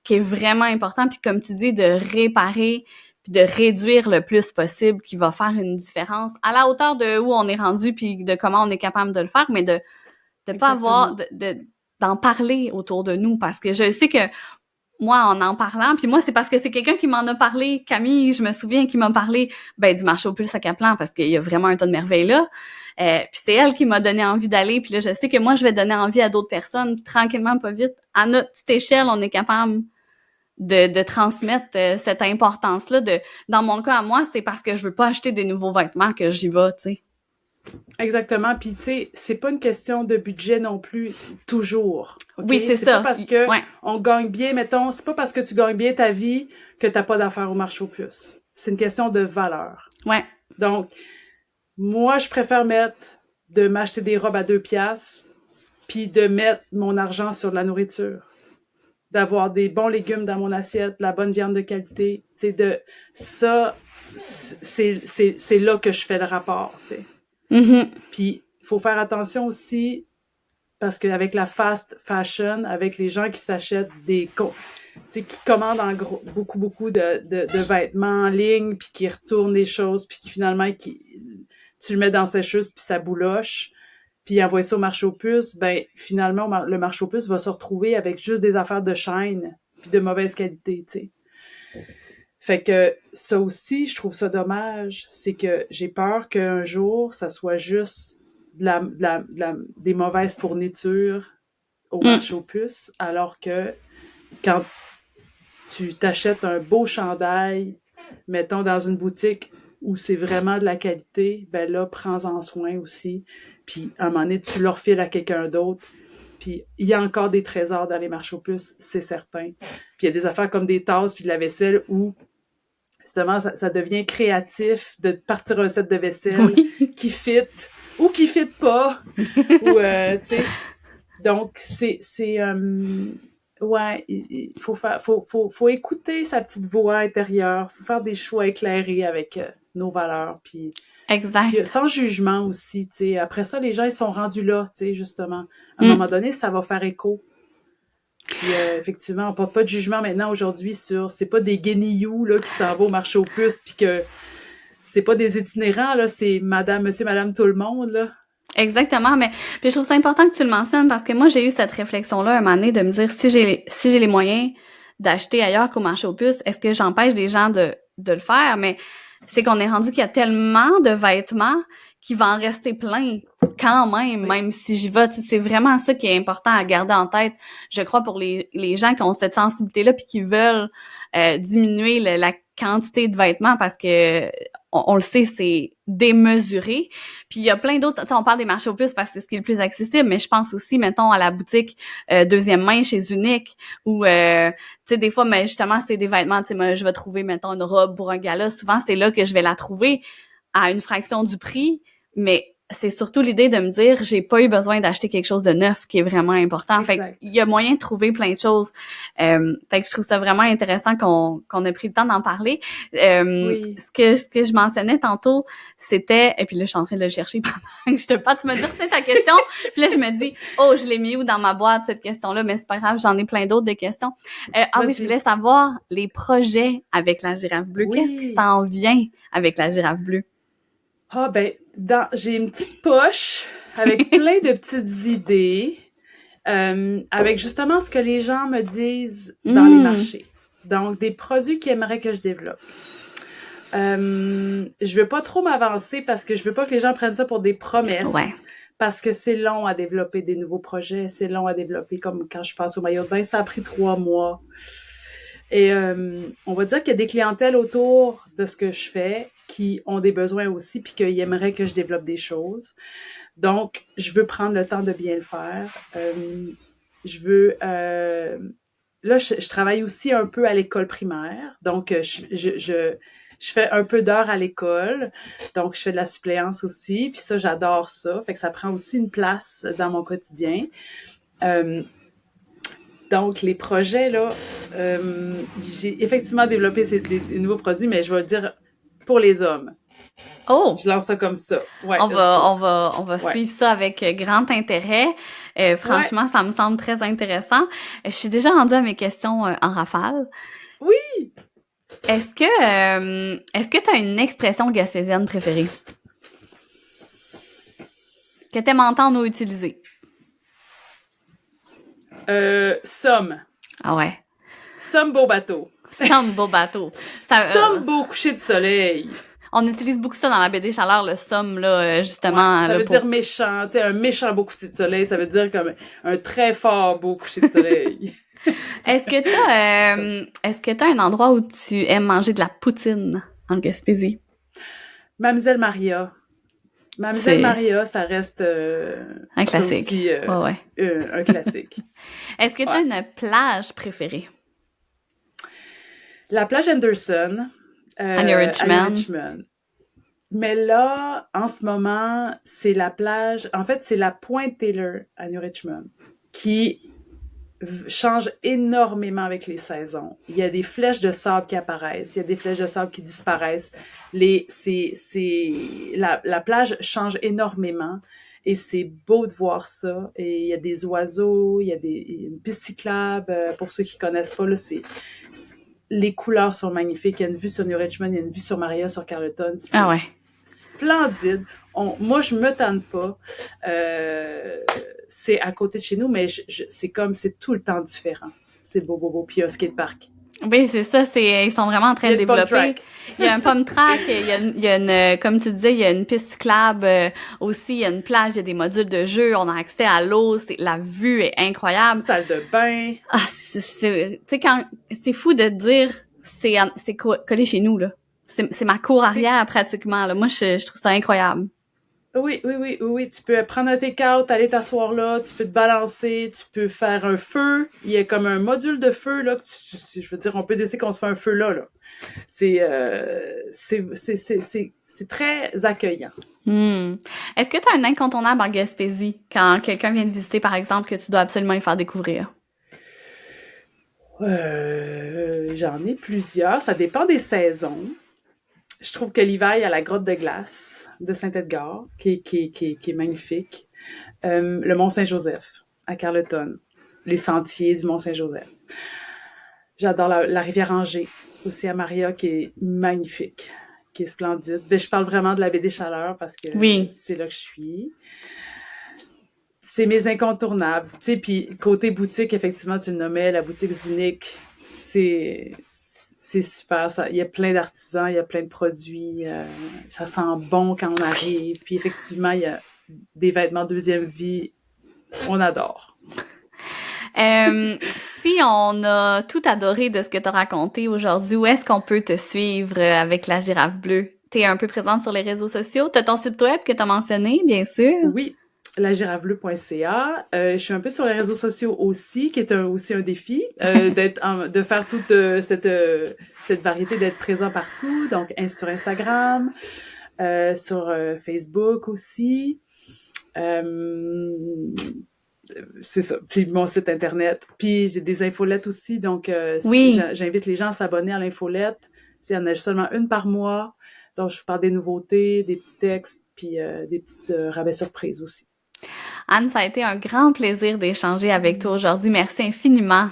qui est vraiment important. Puis comme tu dis, de réparer puis de réduire le plus possible, qui va faire une différence à la hauteur de où on est rendu puis de comment on est capable de le faire, mais de pas avoir d'en parler autour de nous, parce que je sais que moi, en parlant, puis moi, c'est parce que c'est quelqu'un qui m'en a parlé, Camille, je me souviens, qui m'a parlé du marché aux puces à Caplan, parce qu'il y a vraiment un tas de merveilles là. Puis c'est elle qui m'a donné envie d'aller, puis là, je sais que moi, je vais donner envie à d'autres personnes, puis tranquillement, pas vite, à notre petite échelle, on est capable de transmettre cette importance-là. Dans mon cas, à moi, c'est parce que je veux pas acheter des nouveaux vêtements que j'y vais, tu sais. Exactement. Puis, tu sais, c'est pas une question de budget non plus, toujours. Okay? Oui, c'est ça. C'est pas parce que on gagne bien, mettons, c'est pas parce que tu gagnes bien ta vie que t'as pas d'affaires au marché aux puces. C'est une question de valeur. Ouais. Donc, moi, je préfère m'acheter des robes à 2 piastres, puis de mettre mon argent sur de la nourriture. D'avoir des bons légumes dans mon assiette, de la bonne viande de qualité. Tu sais, c'est là que je fais le rapport, tu sais. Mm-hmm. Puis, il faut faire attention aussi, parce qu'avec la fast fashion, avec les gens qui s'achètent tu sais, qui commandent en gros beaucoup de vêtements en ligne, puis qui retournent les choses, puis qui finalement, tu le mets dans sécheuse, puis ça bouloche, puis envoie ça au marché aux puces, ben finalement, le marché aux puces va se retrouver avec juste des affaires de chaîne, puis de mauvaise qualité, tu sais. Fait que ça aussi, je trouve ça dommage. C'est que j'ai peur qu'un jour, ça soit juste des mauvaises fournitures au marché aux puces, alors que quand tu t'achètes un beau chandail, mettons dans une boutique où c'est vraiment de la qualité, ben là, prends-en soin aussi. Puis à un moment donné, tu le refiles à quelqu'un d'autre. Puis il y a encore des trésors dans les marchés aux puces, c'est certain. Puis il y a des affaires comme des tasses puis de la vaisselle où justement, ça devient créatif de partir un set de vaisselle qui fit ou qui fit pas. Ou, tu sais. Donc, ouais, il faut écouter sa petite voix intérieure, faut faire des choix éclairés avec nos valeurs, puis sans jugement aussi, tu sais. Après ça, les gens, ils sont rendus là, tu sais, justement. À un moment donné, ça va faire écho. Puis effectivement, on porte pas de jugement maintenant aujourd'hui sur c'est pas des guenilloux là qui s'en vont au marché aux puces, puis que c'est pas des itinérants là, c'est monsieur, madame, tout le monde là. Exactement, mais puis je trouve ça important que tu le mentionnes parce que moi j'ai eu cette réflexion là un moment donné de me dire si j'ai les moyens d'acheter ailleurs qu'au marché aux puces, est-ce que j'empêche des gens de le faire? Mais c'est qu'on est rendu qu'il y a tellement de vêtements qu'il va en rester plein quand même si j'y vais. C'est vraiment ça qui est important à garder en tête, je crois, pour les gens qui ont cette sensibilité-là puis qui veulent diminuer la quantité de vêtements parce que on le sait, c'est démesuré. Puis il y a plein d'autres, tu sais, on parle des marchés aux puces parce que c'est ce qui est le plus accessible, mais je pense aussi, mettons, à la boutique deuxième main chez Unique où, tu sais, des fois, mais justement, c'est des vêtements, tu sais, moi, je vais trouver, mettons, une robe pour un gala. Souvent, c'est là que je vais la trouver à une fraction du prix, mais c'est surtout l'idée de me dire j'ai pas eu besoin d'acheter quelque chose de neuf qui est vraiment important. Exact. Fait qu'il y a moyen de trouver plein de choses. Fait que je trouve ça vraiment intéressant qu'on ait pris le temps d'en parler. Ce que je mentionnais tantôt, c'était, et puis là je suis en train de le chercher pendant que je te parle, tu me dis tu sais ta question, puis là je me dis je l'ai mis où dans ma boîte cette question-là, mais c'est pas grave, j'en ai plein d'autres de questions. Oui, je voulais savoir les projets avec la girafe bleue. Qu'est-ce qui s'en vient avec la girafe bleue? Ah ben, j'ai une petite poche avec plein de petites idées, avec justement ce que les gens me disent dans les marchés. Donc, des produits qu'ils aimeraient que je développe. Je veux pas trop m'avancer parce que je veux pas que les gens prennent ça pour des promesses. Ouais. Parce que c'est long à développer des nouveaux projets, c'est long à développer. Comme quand je passe au maillot de bain, ça a pris 3 mois. Et on va dire qu'il y a des clientèles autour de ce que je fais qui ont des besoins aussi, puis qu'ils aimeraient que je développe des choses. Donc, je veux prendre le temps de bien le faire. Je veux... là, je travaille aussi un peu à l'école primaire. Donc, je fais un peu d'heures à l'école. Donc, je fais de la suppléance aussi. Puis ça, j'adore ça. Fait que ça prend aussi une place dans mon quotidien. Donc, les projets, là, j'ai effectivement développé des nouveaux produits, mais je vais le dire pour les hommes. Oh! Je lance ça comme ça. Ouais, on va ouais. suivre ça avec grand intérêt. Franchement, ça me semble très intéressant. Je suis déjà rendue à mes questions en rafale. Oui! Est-ce que tu as une expression gaspésienne préférée? Que t'aimes entendre ou utiliser? Somme. Ah ouais. Somme beau bateau. Somme beau bateau. Somme beau coucher de soleil. On utilise beaucoup ça dans la BD Chaleur, le somme, là, justement. Ouais, ça là, veut dire méchant, tu sais, un méchant beau coucher de soleil, ça veut dire comme un très fort beau coucher de soleil. Est-ce que t'as un endroit où tu aimes manger de la poutine en Gaspésie? Mademoiselle Maria. Mademoiselle Maria, ça reste un classique. Aussi, ouais. Un classique. Est-ce que tu as une plage préférée? La plage Anderson. À New Richmond. Mais là, en ce moment, c'est la plage... En fait, c'est la Pointe Taylor à New Richmond qui change énormément avec les saisons. Il y a des flèches de sable qui apparaissent, il y a des flèches de sable qui disparaissent. La plage change énormément et c'est beau de voir ça. Et il y a des oiseaux, il y a une piste cyclable. Pour ceux qui connaissent pas, là, les couleurs sont magnifiques. Il y a une vue sur New Richmond, il y a une vue sur Maria, sur Carleton. Ah ouais. Splendide. Moi, je me tente pas. C'est à côté de chez nous, mais c'est tout le temps différent. C'est beau. Puis il y a un skatepark. Oui, c'est ça. Ils sont vraiment en train de développer. Il y a un pump track. Il y a une, comme tu disais, il y a une piste cyclable aussi. Il y a une plage. Il y a des modules de jeu. On a accès à l'eau. La vue est incroyable. Salle de bain. Ah, tu sais, c'est fou de dire, c'est collé chez nous, là. C'est ma cour arrière, pratiquement, là. Moi, je trouve ça incroyable. Oui. Tu peux prendre un take-out, aller t'asseoir là, tu peux te balancer, tu peux faire un feu. Il y a comme un module de feu, là, je veux dire, on peut décider qu'on se fait un feu là. C'est très accueillant. Est-ce que tu as un incontournable en Gaspésie quand quelqu'un vient te visiter, par exemple, que tu dois absolument lui faire découvrir? J'en ai plusieurs. Ça dépend des saisons. Je trouve que l'hiver, il y a la grotte de glace de Saint-Edgar, qui est magnifique. Le Mont-Saint-Joseph, à Carleton. Les sentiers du Mont-Saint-Joseph. J'adore la rivière Angers, aussi à Maria, qui est magnifique, qui est splendide. Mais je parle vraiment de la baie des Chaleurs parce que c'est là que je suis. C'est mes incontournables. Tu sais, puis côté boutique, effectivement, tu le nommais, la boutique Zunique, c'est super. Il y a plein d'artisans, il y a plein de produits. Ça sent bon quand on arrive. Puis effectivement, il y a des vêtements deuxième vie. On adore. Si on a tout adoré de ce que tu as raconté aujourd'hui, où est-ce qu'on peut te suivre avec la girafe bleue? Tu es un peu présente sur les réseaux sociaux. Tu as ton site web que tu as mentionné, bien sûr. Oui. lagiravebleu.ca. Je suis un peu sur les réseaux sociaux aussi, qui est aussi un défi, de faire toute cette variété, d'être présent partout. Donc, sur Instagram, sur Facebook aussi. C'est ça. Puis mon site Internet. Puis j'ai des infolettes aussi. Donc, j'invite les gens à s'abonner à l'infolette. Il y en a seulement une par mois. Donc, je parle des nouveautés, des petits textes, puis des petits rabais surprises aussi. Anne, ça a été un grand plaisir d'échanger avec toi aujourd'hui. Merci infiniment.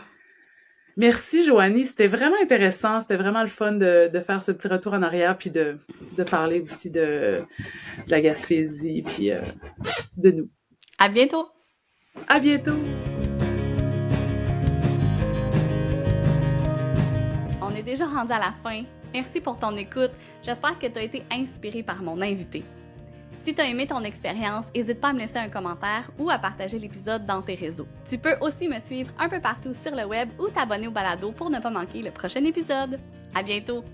Merci, Joanie. C'était vraiment intéressant. C'était vraiment le fun de faire ce petit retour en arrière puis de parler aussi de la Gaspésie puis de nous. À bientôt! À bientôt! On on est déjà rendu à la fin. Merci pour ton écoute. J'espère que tu as été inspiré par mon invité. Si tu as aimé ton expérience, n'hésite pas à me laisser un commentaire ou à partager l'épisode dans tes réseaux. Tu peux aussi me suivre un peu partout sur le web ou t'abonner au balado pour ne pas manquer le prochain épisode. À bientôt!